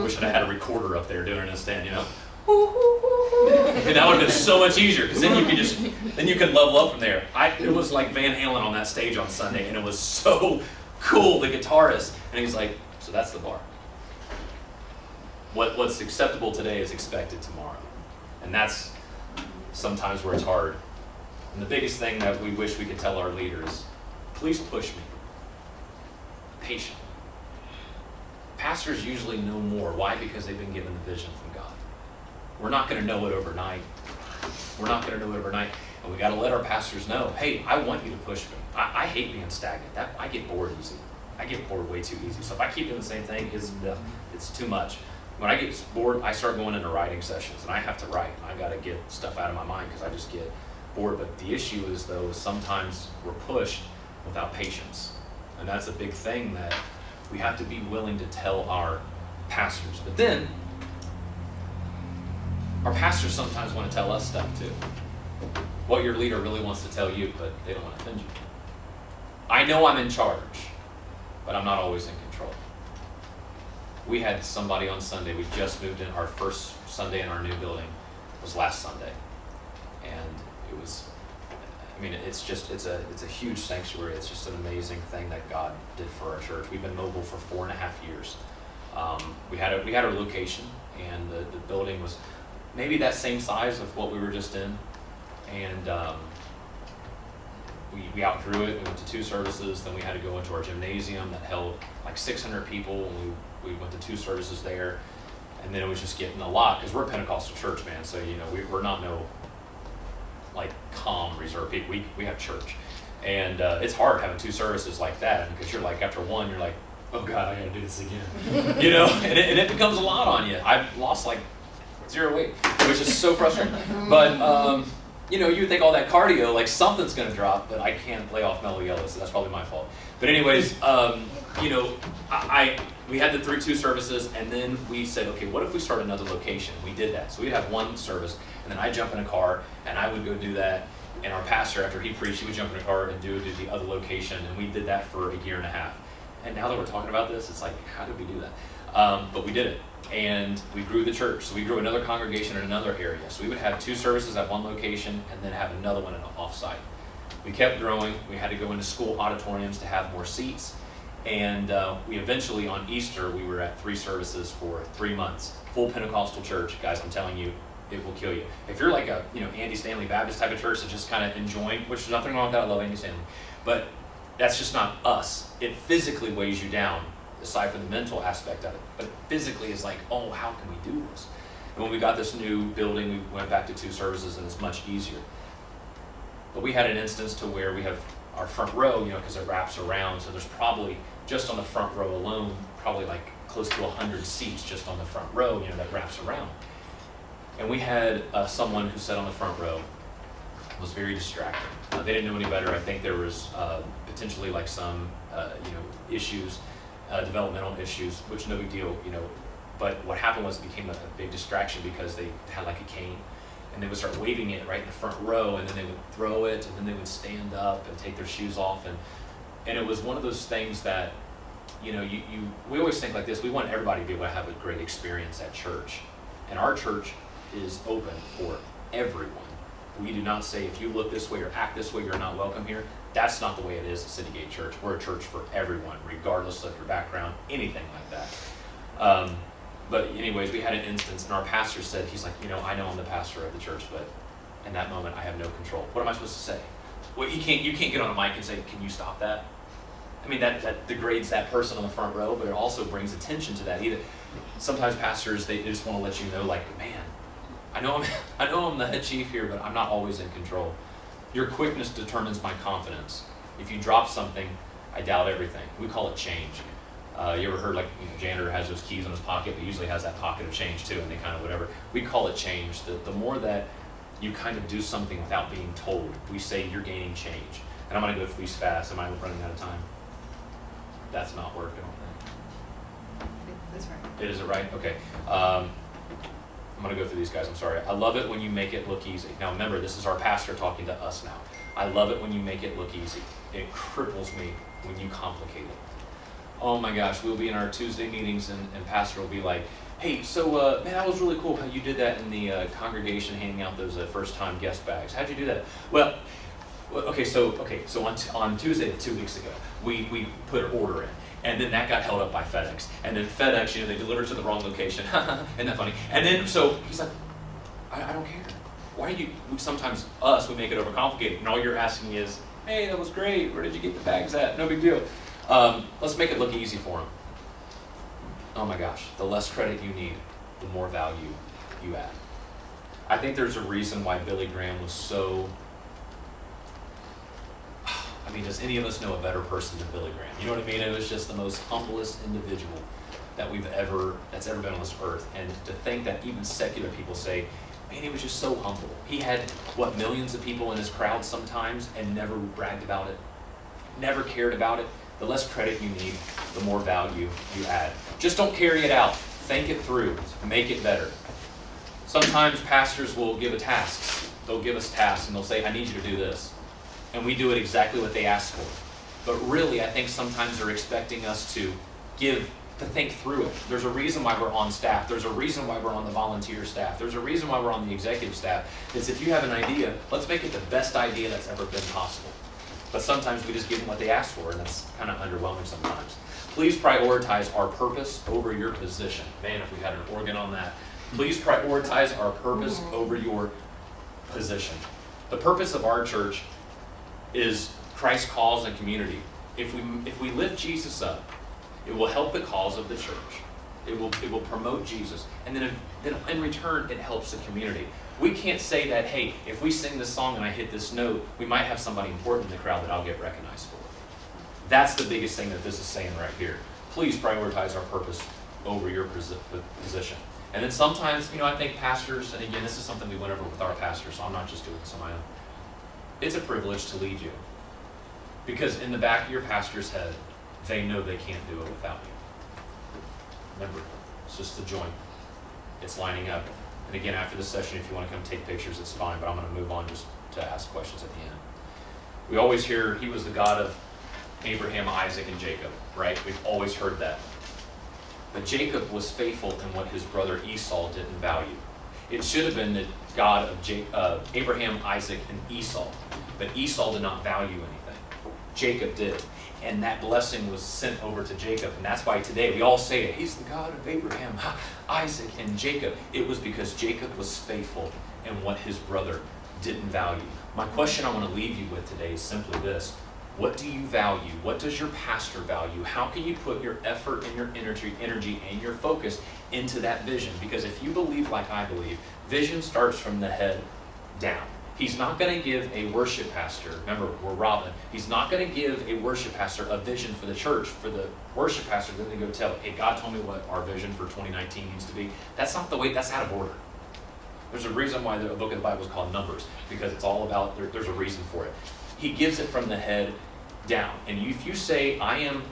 Wish I had a recorder up there doing it instead, you know? And that would have been so much easier, because then you could level up from there. It was like Van Halen on that stage on Sunday, and it was so cool, the guitarist. And he's like, so that's the bar. What's acceptable today is expected tomorrow. And that's sometimes where it's hard. And the biggest thing that we wish we could tell our leaders, please push me. Patiently. Pastors usually know more. Why? Because they've been given the vision from God. We're not going to know it overnight. And we got to let our pastors know, hey, I want you to push me. I hate being stagnant. I get bored easy. I get bored way too easy. So if I keep doing the same thing, it's too much. When I get bored, I start going into writing sessions, and I have to write. I got to get stuff out of my mind because I just get bored. But the issue is, though, sometimes we're pushed without patience. And that's a big thing that we have to be willing to tell our pastors. But then, our pastors sometimes want to tell us stuff too. What your leader really wants to tell you, but they don't want to offend you. I know I'm in charge, but I'm not always in control. We had somebody on Sunday, we just moved in, our first Sunday in our new building was last Sunday. And it was, it's a huge sanctuary. It's just an amazing thing that God did for our church. We've been mobile for 4.5 years. We had our location, and the building was maybe that same size of what we were just in. And we outgrew it. We went to 2 services. Then we had to go into our gymnasium that held like 600 people. And we went to 2 services there. And then it was just getting a lot, because we're a Pentecostal church, man. So, we're not like calm, reserved people. We have church. And it's hard having 2 services like that because you're like, after one, you're like, oh God, I gotta do this again. You know, and it becomes a lot on you. I've lost like 0 weight, which is so frustrating. But, you know, you would think all that cardio, like something's gonna drop, but I can't lay off mellow yellow, so that's probably my fault. But anyways, you know, we had the 2 services, and then we said, okay, what if we start another location? We did that. So we'd have 1 service, and then I'd jump in a car, and I would go do that. And our pastor, after he preached, he would jump in a car and do the other location, and we did that for 1.5 years. And now that we're talking about this, it's like, how did we do that? But we did it, and we grew the church. So we grew another congregation in another area. So we would have 2 services at 1 location, and then have another one in an offsite. We kept growing. We had to go into school auditoriums to have more seats. And we eventually, on Easter, we were at 3 services for 3 months. Full Pentecostal church. Guys, I'm telling you, it will kill you. If you're like a, you know, Andy Stanley Baptist type of church that's just kind of enjoying, which there's nothing wrong with that, I love Andy Stanley, but that's just not us. It physically weighs you down, aside from the mental aspect of it. But physically is like, oh, how can we do this? And when we got this new building, we went back to 2 services, and it's much easier. But we had an instance to where we have our front row, you know, because it wraps around, so there's probably, just on the front row alone, probably like close to 100 seats just on the front row, you know, that wraps around. And we had someone who sat on the front row, was very distracting. They didn't know any better. I think there was potentially like some, you know, issues, developmental issues, which no big deal, you know. But what happened was it became a big distraction because they had like a cane, and they would start waving it right in the front row, and then they would throw it, and then they would stand up and take their shoes off, and it was one of those things that, you know, we always think like this. We want everybody to be able to have a great experience at church, and our church is open for everyone. We do not say if you look this way or act this way, you're not welcome here. That's not the way it is at City Gate Church. We're a church for everyone, regardless of your background, anything like that. But anyways, we had an instance, and our pastor said, he's like, you know, I know I'm the pastor of the church, but in that moment I have no control. What am I supposed to say? Well, you can't get on a mic and say, can you stop that? I mean, that degrades that person on the front row, but it also brings attention to that. Either sometimes pastors, they just want to let you know, like, man, I know I'm the head chief here, but I'm not always in control. Your quickness determines my confidence. If you drop something, I doubt everything. We call it change. You ever heard, like, you know, janitor has those keys in his pocket, but usually has that pocket of change too, and they kind of whatever. We call it change. The more that you kind of do something without being told, we say you're gaining change. And I'm going to go through these fast. Am I running out of time? That's not working, I don't think. That's right. It is it right? Okay. I'm going to go through these guys. I'm sorry. I love it when you make it look easy. Now remember, this is our pastor talking to us now. I love it when you make it look easy. It cripples me when you complicate it. Oh my gosh, we'll be in our Tuesday meetings, and pastor will be like, hey, so man, that was really cool how you did that in the congregation, handing out those first-time guest bags. How'd you do that? Well, okay, so on Tuesday, 2 weeks ago, we put an order in. And then that got held up by FedEx. And then FedEx, you know, they delivered to the wrong location. Isn't that funny? And then, so he's like, I don't care. Why do you, sometimes we make it overcomplicated. And all you're asking is, hey, that was great. Where did you get the bags at? No big deal. Let's make it look easy for him. Oh my gosh, the less credit you need, the more value you add. I think there's a reason why Billy Graham was so, I mean, does any of us know a better person than Billy Graham? You know what I mean? It was just the most humblest individual that's ever been on this earth. And to think that even secular people say, man, he was just so humble. He had, millions of people in his crowd sometimes, and never bragged about it, never cared about it. The less credit you need, the more value you add. Just don't carry it out. Think it through. Make it better. Sometimes pastors will give a task. They'll give us tasks, and they'll say, I need you to do this. And we do it exactly what they ask for. But really, I think sometimes they're expecting us to think through it. There's a reason why we're on staff. There's a reason why we're on the volunteer staff. There's a reason why we're on the executive staff. It's if you have an idea, let's make it the best idea that's ever been possible. But sometimes we just give them what they ask for, and that's kind of underwhelming sometimes. Please prioritize our purpose over your position. Man, if we had an organ on that. Please prioritize our purpose over your position. The purpose of our church is Christ's cause and community. If we lift Jesus up, it will help the cause of the church. It will promote Jesus. And then in return, it helps the community. We can't say that, hey, if we sing this song and I hit this note, we might have somebody important in the crowd that I'll get recognized for. That's the biggest thing that this is saying right here. Please prioritize our purpose over your position. And then sometimes, I think pastors, and again, this is something we went over with our pastors, so I'm not just doing this on my own. It's a privilege to lead you. Because in the back of your pastor's head, they know they can't do it without you. Remember, it's just the joint. It's lining up. And again, after the session, if you want to come take pictures, it's fine, but I'm going to move on just to ask questions at the end. We always hear he was the God of Abraham, Isaac, and Jacob, right? We've always heard that. But Jacob was faithful in what his brother Esau didn't value. It should have been the God of Abraham, Isaac, and Esau. But Esau did not value anything. Jacob did. And that blessing was sent over to Jacob. And that's why today we all say it. He's the God of Abraham, Isaac, and Jacob. It was because Jacob was faithful in what his brother didn't value. My question I want to leave you with today is simply this. What do you value? What does your pastor value? How can you put your effort and your energy and your focus into that vision? Because if you believe like I believe, vision starts from the head down. He's not going to give a worship pastor, remember, we're Robin, he's not going to give a worship pastor a vision for the church, for the worship pastor, then they go tell, hey, God told me what our vision for 2019 needs to be. That's not the way, that's out of order. There's a reason why the book of the Bible is called Numbers, because it's all about, there's a reason for it. He gives it from the head down. And if you say, I am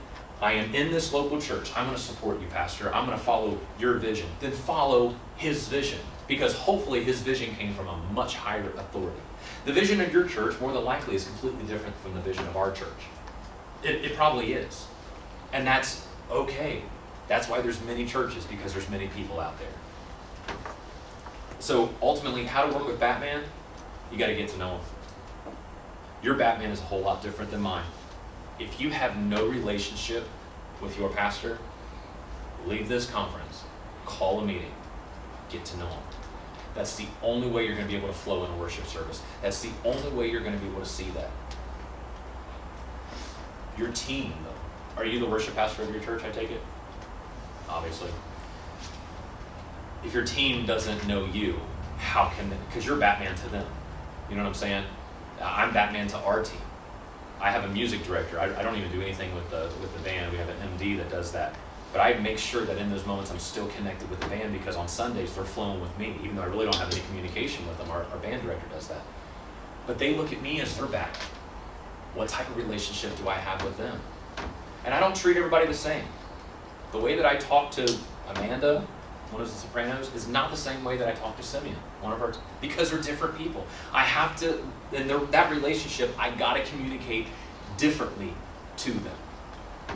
in this local church, I'm going to support you, pastor, I'm going to follow your vision, then follow his vision. Because hopefully his vision came from a much higher authority. The vision of your church, more than likely, is completely different from the vision of our church. It probably is. And that's okay. That's why there's many churches, because there's many people out there. So ultimately, how to work with Batman? You got to get to know him. Your Batman is a whole lot different than mine. If you have no relationship with your pastor, leave this conference, call a meeting, get to know him. That's the only way you're going to be able to flow in a worship service. That's the only way you're going to be able to see that. Your team, though. Are you the worship pastor of your church, I take it? Obviously. If your team doesn't know you, how can they? Because you're Batman to them. You know what I'm saying? I'm Batman to our team. I have a music director. I don't even do anything with the band. We have an MD that does that. But I make sure that in those moments I'm still connected with the band, because on Sundays they're flowing with me, even though I really don't have any communication with them. Our band director does that. But they look at me as their back. What type of relationship do I have with them? And I don't treat everybody the same. The way that I talk to Amanda, one of the Sopranos, is not the same way that I talk to Simeon, one of her, because they're different people. I have to, in that relationship, I gotta communicate differently to them.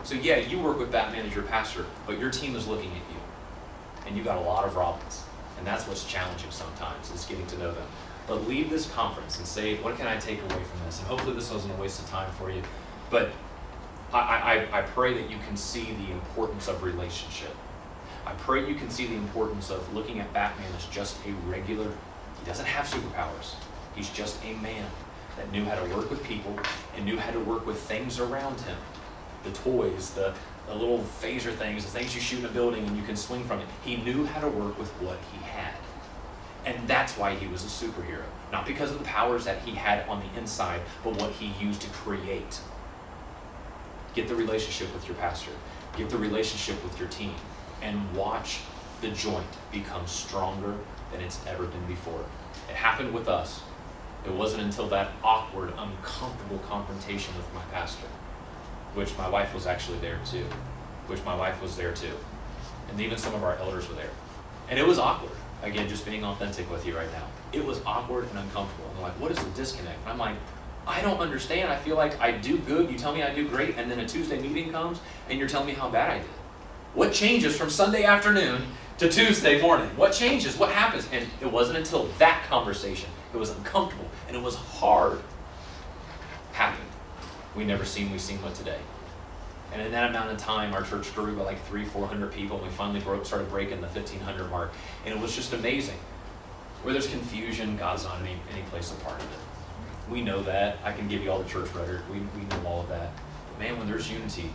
So yeah, you work with Batman as your pastor, but your team is looking at you. And you got a lot of Robins. And that's what's challenging sometimes, is getting to know them. But leave this conference and say, what can I take away from this? And hopefully this wasn't a waste of time for you. But I pray that you can see the importance of relationship. I pray you can see the importance of looking at Batman as just a regular, he doesn't have superpowers. He's just a man that knew how to work with people and knew how to work with things around him. The toys, the little phaser things, the things you shoot in a building and you can swing from it. He knew how to work with what he had. And that's why he was a superhero. Not because of the powers that he had on the inside, but what he used to create. Get the relationship with your pastor. Get the relationship with your team. And watch the joint become stronger than it's ever been before. It happened with us. It wasn't until that awkward, uncomfortable confrontation with my pastor, which my wife was actually there too, and even some of our elders were there. And it was awkward. Again, just being authentic with you right now. It was awkward and uncomfortable. And they're like, what is the disconnect? And I'm like, I don't understand. I feel like I do good, you tell me I do great, and then a Tuesday meeting comes and you're telling me how bad I did. What changes from Sunday afternoon to Tuesday morning? What changes? What happens? And it wasn't until that conversation, it was uncomfortable and it was hard, happened. We seen what today. And in that amount of time, our church grew by like 300-400 people, and we finally started breaking the 1,500 mark. And it was just amazing. Where there's confusion, God's not any place a part of it. We know that. I can give you all the church rhetoric. We know all of that. But man, when there's unity,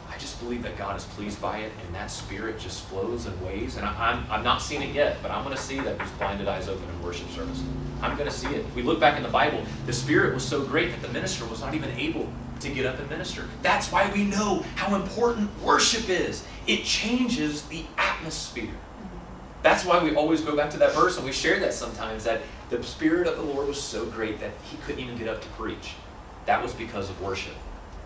I just believe that God is pleased by it, and that spirit just flows in ways. And I'm not seeing it yet, but I'm going to see that those blinded eyes open in worship service. I'm going to see it. If we look back in the Bible, the spirit was so great that the minister was not even able to get up and minister. That's why we know how important worship is. It changes the atmosphere. That's why we always go back to that verse, and we share that sometimes, that the Spirit of the Lord was so great that he couldn't even get up to preach. That was because of worship.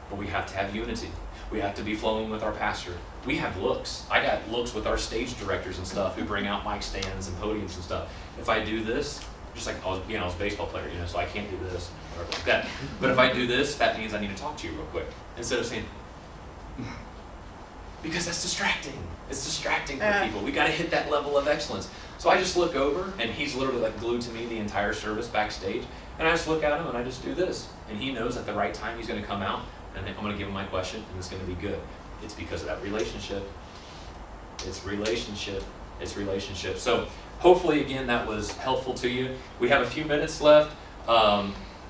But we have to have unity. We have to be flowing with our pastor. We have looks. I got looks with our stage directors and stuff who bring out mic stands and podiums and stuff. If I do this, just like I was a baseball player, so I can't do this, whatever like that. But if I do this, that means I need to talk to you real quick. Instead of saying, because that's distracting. It's distracting for people. We got to hit that level of excellence. So I just look over, and he's literally like glued to me the entire service backstage. And I just look at him, and I just do this. And he knows at the right time he's going to come out, and I'm going to give him my question, and it's going to be good. It's because of that relationship. It's relationship. It's relationship. So hopefully, again, that was helpful to you. We have a few minutes left.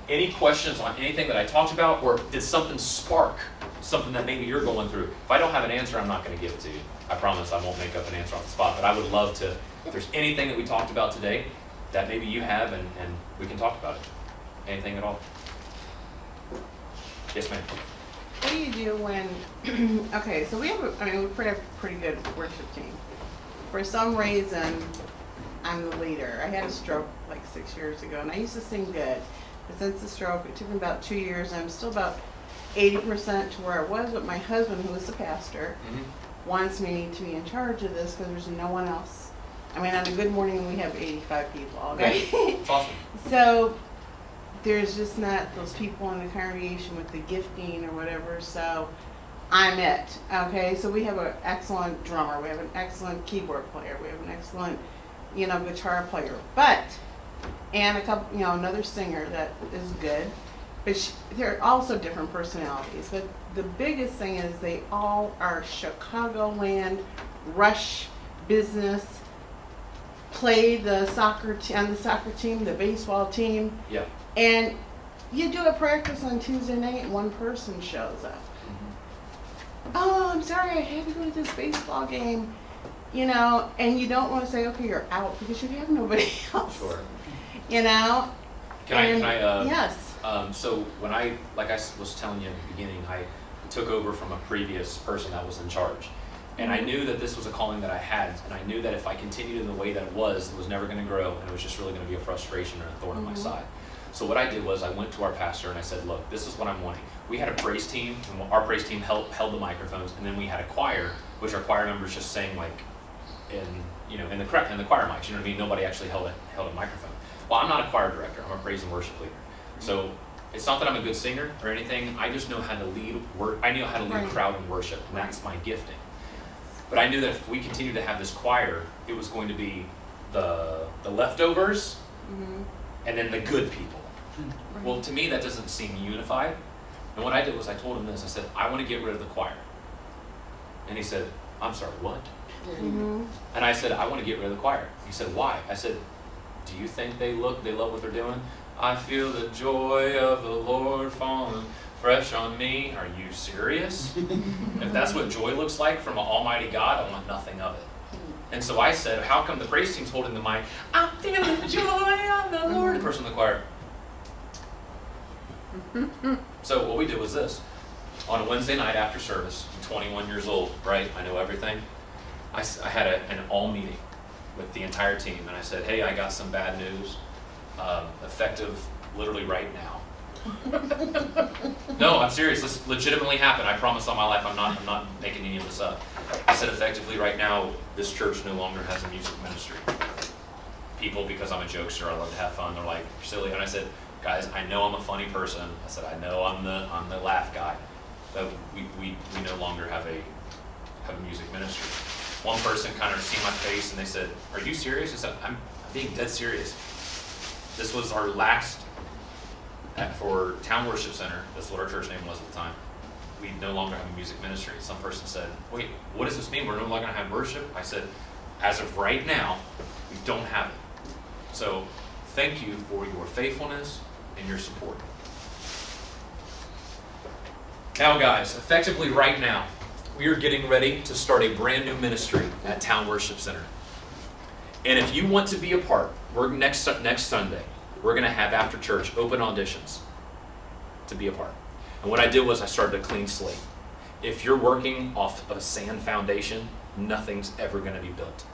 Any questions on anything that I talked about, or did something spark something that maybe you're going through? If I don't have an answer, I'm not going to give it to you. I promise I won't make up an answer on the spot, but I would love to, if there's anything that we talked about today that maybe you have, and we can talk about it. Anything at all? Yes, ma'am. What do you do when, okay, so we have a pretty good worship team. For some reason, I'm the leader. I had a stroke like 6 years ago, and I used to sing good. But since the stroke, it took me about 2 years, and I'm still about 80% to where I was, but my husband, who is the pastor, wants me to be in charge of this because there's no one else. I mean, on a good morning, we have 85 people all day. It's awesome. So there's just not those people in the congregation with the gifting or whatever, so I'm it. Okay, so we have an excellent drummer, we have an excellent keyboard player, we have an excellent, guitar player, and a couple, another singer that is good. But they're also different personalities. But the biggest thing is they all are Chicagoland, Rush business, play the soccer on the soccer team, the baseball team. Yeah. And you do a practice on Tuesday night and one person shows up. Oh, I'm sorry, I had to go to this baseball game. And you don't want to say, okay, you're out, because you have nobody else. Sure. Can I? Yes. So when like I was telling you in the beginning, I took over from a previous person that was in charge. And I knew that this was a calling that I had, and I knew that if I continued in the way that it was never going to grow, and it was just really going to be a frustration and a thorn on my side. So what I did was I went to our pastor and I said, look, this is what I'm wanting. We had a praise team, and our praise team held the microphones, and then we had a choir, which our choir members just sang like in the choir mics. You know what I mean? Nobody actually held a microphone. Well, I'm not a choir director. I'm a praise and worship leader. So it's not that I'm a good singer or anything. I just know how to lead I know how to lead a crowd in worship, and that's my gifting. But I knew that if we continued to have this choir, it was going to be the leftovers and then the good people. Well, to me, that doesn't seem unified. And what I did was I told him this. I said, I want to get rid of the choir. And he said, I'm sorry, what? And I said, I want to get rid of the choir. He said, why? I said, do you think they love what they're doing? I feel the joy of the Lord falling fresh on me. Are you serious? If that's what joy looks like from an almighty God, I want nothing of it. And so I said, how come the praise team's holding the mic? I feel the joy of the Lord. The person in the choir. So what we did was this. On a Wednesday night after service, I'm 21 years old, right? I know everything. I had an all meeting with the entire team, and I said, hey, I got some bad news. Effective literally right now. No, I'm serious. This legitimately happened. I promise on my life I'm not making any of this up. I said effectively right now, this church no longer has a music ministry. People, because I'm a jokester, I love to have fun, they're like, you're silly. And I said, guys, I know I'm a funny person. I said, I know I'm the laugh guy. But we no longer have a music ministry. One person kind of seen my face and they said, are you serious? I said, I'm being dead serious. This was our last for Town Worship Center. That's what our church name was at the time. We no longer have a music ministry. Some person said, wait, what does this mean? We're no longer going to have worship? I said, as of right now, we don't have it. So thank you for your faithfulness and your support. Now, guys, effectively right now, we are getting ready to start a brand new ministry at Town Worship Center. And if you want to be a part, we're next Sunday, we're going to have after church open auditions to be a part. And what I did was I started a clean slate. If you're working off a sand foundation, nothing's ever going to be built.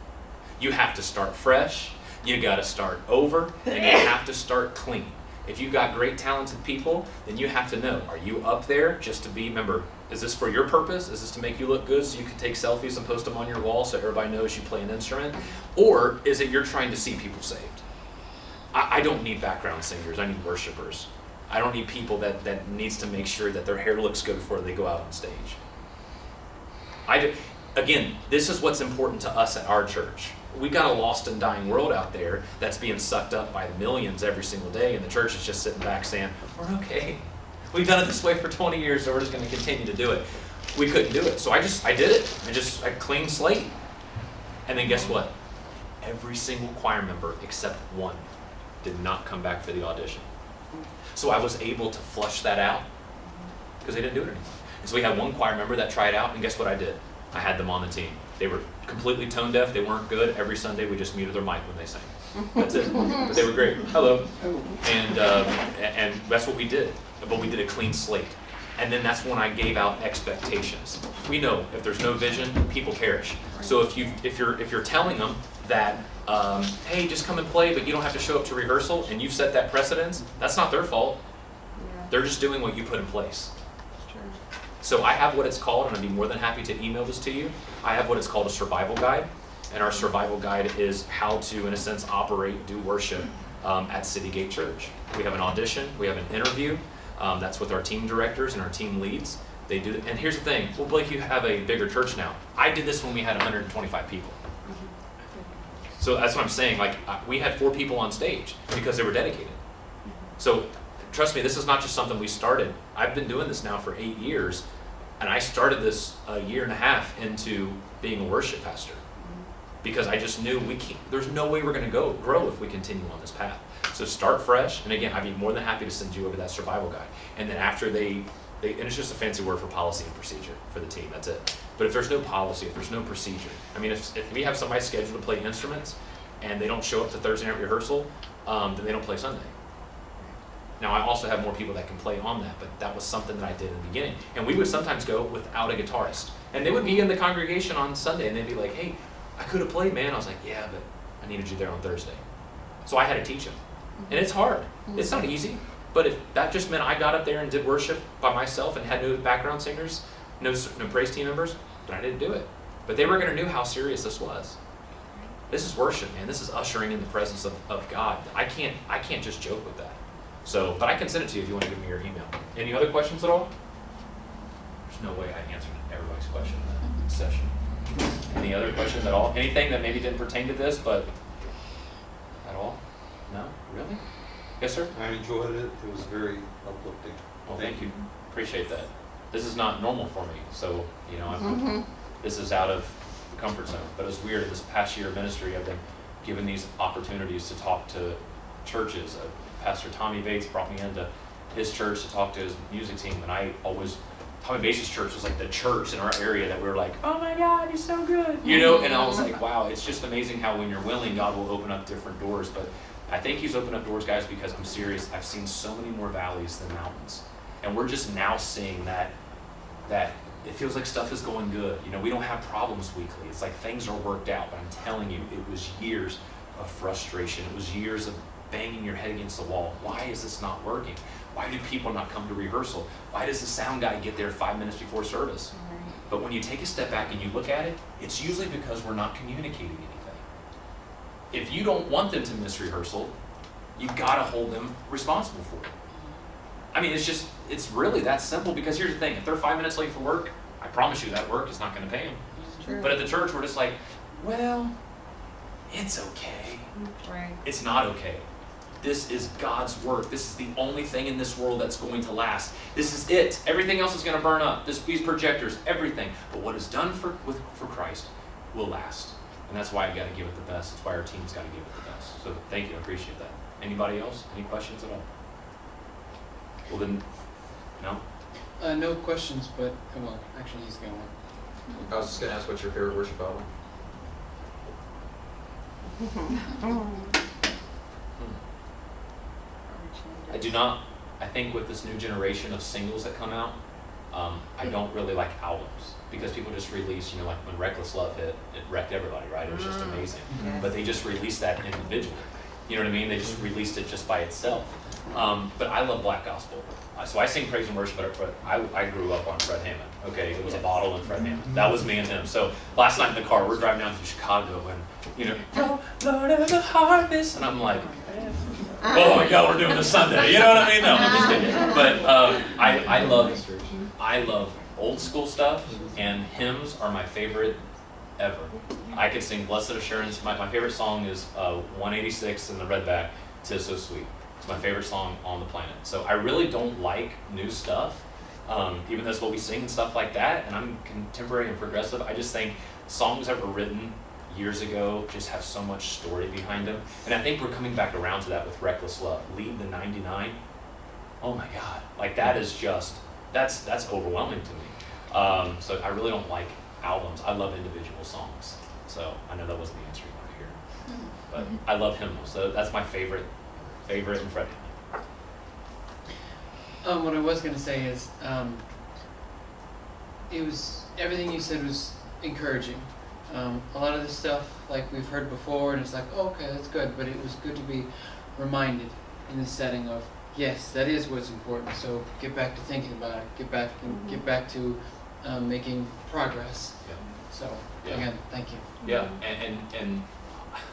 You have to start fresh, you got to start over, and you have to start clean. If you've got great talented people, then you have to know, are you up there just to be, remember, is this for your purpose? Is this to make you look good so you can take selfies and post them on your wall so everybody knows you play an instrument? Or is it you're trying to see people saved? I don't need background singers, I need worshipers. I don't need people that needs to make sure that their hair looks good before they go out on stage. Again, this is what's important to us at our church. We got a lost and dying world out there that's being sucked up by millions every single day, and the church is just sitting back saying, we're okay. We've done it this way for 20 years, so we're just going to continue to do it. We couldn't do it, so I did it. I clean slate. And then guess what? Every single choir member except one did not come back for the audition. So I was able to flush that out because they didn't do it anymore. And so we had one choir member that tried out, and guess what I did? I had them on the team. They were completely tone deaf. They weren't good. Every Sunday we just muted their mic when they sang. That's it. But they were great. Hello. And that's what we did. But we did a clean slate. And then that's when I gave out expectations. We know if there's no vision, people perish. So if you're telling them that, hey, just come and play, but you don't have to show up to rehearsal, and you've set that precedence, that's not their fault. Yeah, They're just doing what you put in place. it's true. So I have what it's called, and I'd be more than happy to email this to you. I have what it's called a survival guide, and our survival guide is how to, in a sense, operate, do worship at City Gate Church. We have an audition, we have an interview. That's with our team directors and our team leads. They do it. And here's the thing. Well, Blake, you have a bigger church now. I did this when we had 125 people. So that's what I'm saying. Like, we had 4 people on stage because they were dedicated. So trust me, this is not just something we started. I've been doing this now for 8 years, and I started this a year and a half into being a worship pastor because I just knew there's no way we're going to grow if we continue on this path. So start fresh, and again, I'd be more than happy to send you over that survival guide. And then after and it's just a fancy word for policy and procedure for the team, that's it. But if there's no policy, if there's no procedure, I mean, if we have somebody scheduled to play instruments and they don't show up to Thursday night rehearsal, then they don't play Sunday. Now, I also have more people that can play on that, but that was something that I did in the beginning. And we would sometimes go without a guitarist. And they would be in the congregation on Sunday, and they'd be like, hey, I could have played, man. I was like, yeah, but I needed you there on Thursday. So I had to teach them. And it's hard. It's not easy. But if that just meant I got up there and did worship by myself and had no background singers, no praise team members, then I didn't do it. But they were going to know how serious this was. This is worship, man. This is ushering in the presence of God. I can't just joke with that. So, but I can send it to you if you want to give me your email. Any other questions at all? There's no way I answered everybody's question in that session. Any other questions at all? Anything that maybe didn't pertain to this, but at all? No? Really? Yes, sir? I enjoyed it. It was very uplifting. Well, thank you. Appreciate that. This is not normal for me, so, this is out of the comfort zone. But it's weird, this past year of ministry, I've been given these opportunities to talk to churches. Pastor Tommy Bates brought me into his church to talk to his music team, and Tommy Bates' church was like the church in our area that we were like, oh my God, you're so good. And I was like, wow, it's just amazing how when you're willing, God will open up different doors. But I think he's opened up doors, guys, because I'm serious. I've seen so many more valleys than mountains. And we're just now seeing that it feels like stuff is going good. We don't have problems weekly. It's like things are worked out. But I'm telling you, it was years of frustration. It was years of banging your head against the wall. Why is this not working? Why do people not come to rehearsal? Why does the sound guy get there 5 minutes before service? Right. But when you take a step back and you look at it, it's usually because we're not communicating anything. If you don't want them to miss rehearsal, you've got to hold them responsible for it. I mean, it's really that simple, because here's the thing. If they're 5 minutes late for work, I promise you that work is not going to pay them. True. But at the church, we're just like, well, it's okay. Right. It's not okay. This is God's work. This is the only thing in this world that's going to last. This is it. Everything else is going to burn up. These projectors, everything. But what is done for Christ will last. And that's why I got to give it the best. That's why our team's got to give it the best. So thank you. I appreciate that. Anybody else? Any questions at all? Well then, no? No questions, but, well, actually he's got one. I was just gonna ask, what's your favorite worship album? I do not. I think with this new generation of singles that come out, I don't really like albums because people just release, like when Reckless Love hit, it wrecked everybody, right? It was just amazing. Yes. But they just released that individually. You know what I mean? They just released it just by itself. But I love black gospel. So I sing praise and worship, but I grew up on Fred Hammond. Okay, it was a bottle and Fred Hammond. That was me and him. So last night in the car, we're driving down to Chicago and, Lord of the harvest. And I'm like, oh my God, we're doing this Sunday. You know what I mean? No, I'm just kidding. But I love old school stuff, and hymns are my favorite ever. I could sing Blessed Assurance. My favorite song is 186 in the Redback, "'Tis So Sweet." It's my favorite song on the planet. So I really don't like new stuff, even though it's what we sing and stuff like that, and I'm contemporary and progressive. I just think songs that were written years ago just have so much story behind them. And I think we're coming back around to that with Reckless Love. Leave the 99. Oh my God. Like that is just, that's overwhelming to me. So I really don't like albums. I love individual songs. So I know that wasn't the answer you wanted to hear. But I love hymnals. So that's my favorite and Fred. What I was gonna say is, it was, everything you said was encouraging. A lot of this stuff, like we've heard before, and it's like, oh, okay, that's good, but it was good to be reminded in the setting of, yes, that is what's important. So get back to thinking about it. Get back to making progress. Yeah. So Yeah. again, thank you. Yeah, and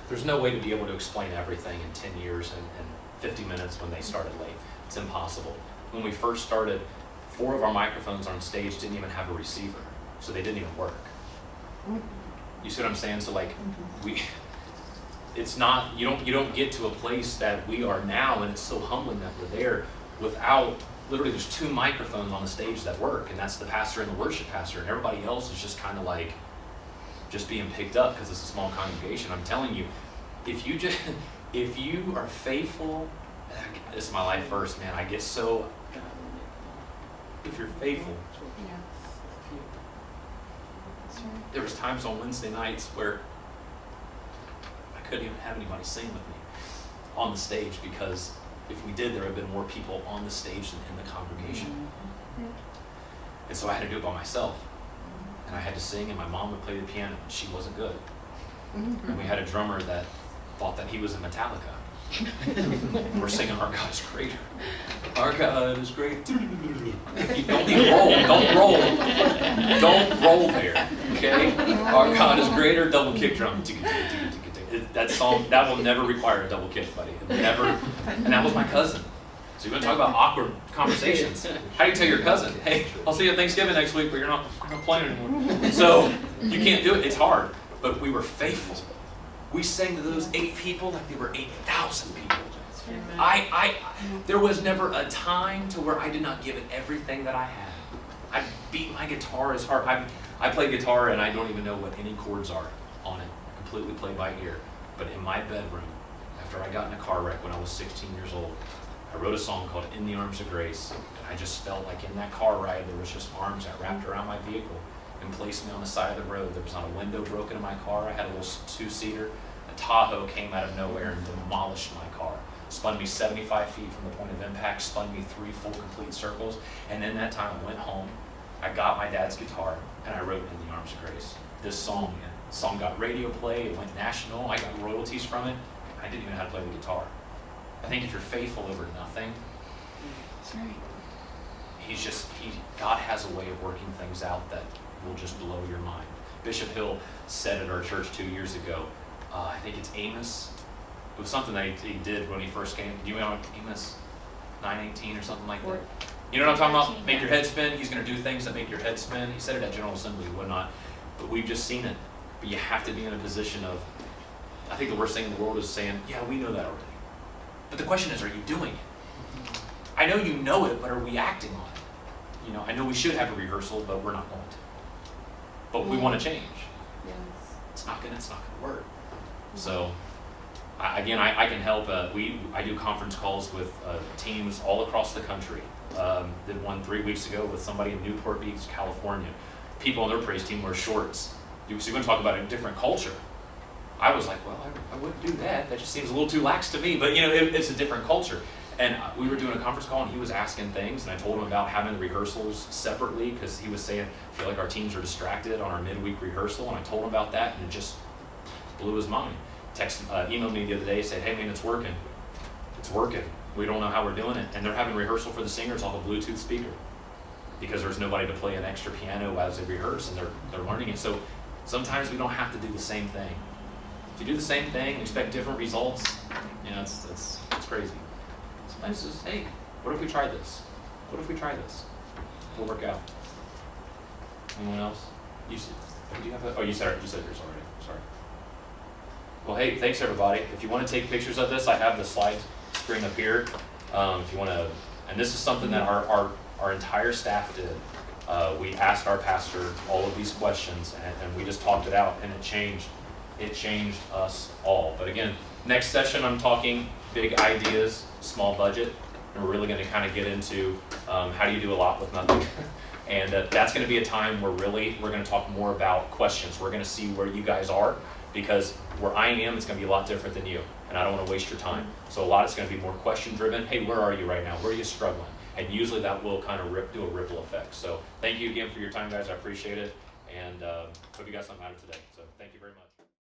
there's no way to be able to explain everything in 10 years and 50 minutes when they started late. It's impossible. When we first started, 4 of our microphones on stage didn't even have a receiver, so they didn't even work. You see what I'm saying? So like, it's not, you don't get to a place that we are now, and it's so humbling that we're there without, literally there's 2 microphones on the stage that work, and that's the pastor and the worship pastor, and everybody else is just kind of like, just being picked up because it's a small congregation. I'm telling you, if you are faithful, this is my life verse, man. I get so, if you're faithful. There was times on Wednesday nights where I couldn't even have anybody sing with me on the stage, because if we did, there would have been more people on the stage than in the congregation. And so I had to do it by myself. And I had to sing, and my mom would play the piano, and she wasn't good. And we had a drummer that thought that he was in Metallica. We're singing "Our God is Greater." Our God is great. Don't even roll. Don't roll there. Okay? Our God is greater. Double kick drum. That song, that will never require a double kick, buddy. It never. And that was my cousin. So you're going to talk about awkward conversations. How do you tell your cousin, hey, I'll see you at Thanksgiving next week, but you're not playing anymore. So you can't do it. It's hard. But we were faithful. We sang to those 8 people like they were 8,000 people. There was never a time to where I did not give it everything that I had. I beat my guitar as hard. I play guitar and I don't even know what any chords are on it. Completely play by ear. But in my bedroom, after I got in a car wreck when I was 16 years old, I wrote a song called "In the Arms of Grace." And I just felt like in that car ride, there was just arms that wrapped around my vehicle and placed me on the side of the road. There was not a window broken in my car. I had a little 2-seater. A Tahoe came out of nowhere and demolished my car. Spun me 75 feet from the point of impact, spun me 3 full complete circles. And in that time, I went home. I got my dad's guitar and I wrote "In the Arms of Grace." This song got radio play. It went national. I got royalties from it. I didn't even know how to play the guitar. I think if you're faithful over nothing, That's right. God has a way of working things out that will just blow your mind. Bishop Hill said at our church 2 years ago, I think it's Amos. It was something that he did when he first came. Do you know Amos 9:18 or something like that? You know what I'm talking about? Make your head spin. He's going to do things that make your head spin. He said it at General Assembly and whatnot. But we've just seen it. But you have to be in a position of, I think the worst thing in the world is saying, yeah, we know that already. But the question is, are you doing it? I know you know it, but are we acting on it? I know we should have a rehearsal, but we're not going to. But we want to change. Yes. It's not gonna work. So, I can help. I do conference calls with teams all across the country. Did one 3 weeks ago with somebody in Newport Beach, California. people on their praise team wear shorts. So you're going to talk about a different culture. I was like, well, I wouldn't do that. That just seems a little too lax to me. But it's a different culture. And we were doing a conference call, and he was asking things, and I told him about having the rehearsals separately, because he was saying, I feel like our teams are distracted on our midweek rehearsal, and I told him about that, and it just blew his mind. Emailed me the other day, said, hey man, it's working. It's working. We don't know how we're doing it. And they're having rehearsal for the singers off a Bluetooth speaker, because there's nobody to play an extra piano as they rehearse, and they're learning it. So sometimes we don't have to do the same thing. If you do the same thing and expect different results, it's crazy. Sometimes it's just, hey, what if we try this? What if we try this? It'll work out. Anyone else? Did you have you said yours already. Sorry. Well, hey, thanks everybody. If you want to take pictures of this, I have the slide screen up here. If you want to, and this is something that our entire staff did. We asked our pastor all of these questions, and we just talked it out, and it changed us all. But again, next session I'm talking big ideas, small budget, and we're really going to kind of get into how do you do a lot with nothing. And that's going to be a time where we're going to talk more about questions. We're going to see where you guys are, because where I am, it's going to be a lot different than you, and I don't want to waste your time. So a lot is going to be more question driven. Hey, where are you right now? Where are you struggling? And usually that will kind of do a ripple effect. So thank you again for your time, guys. I appreciate it, and hope you got something out of today. So.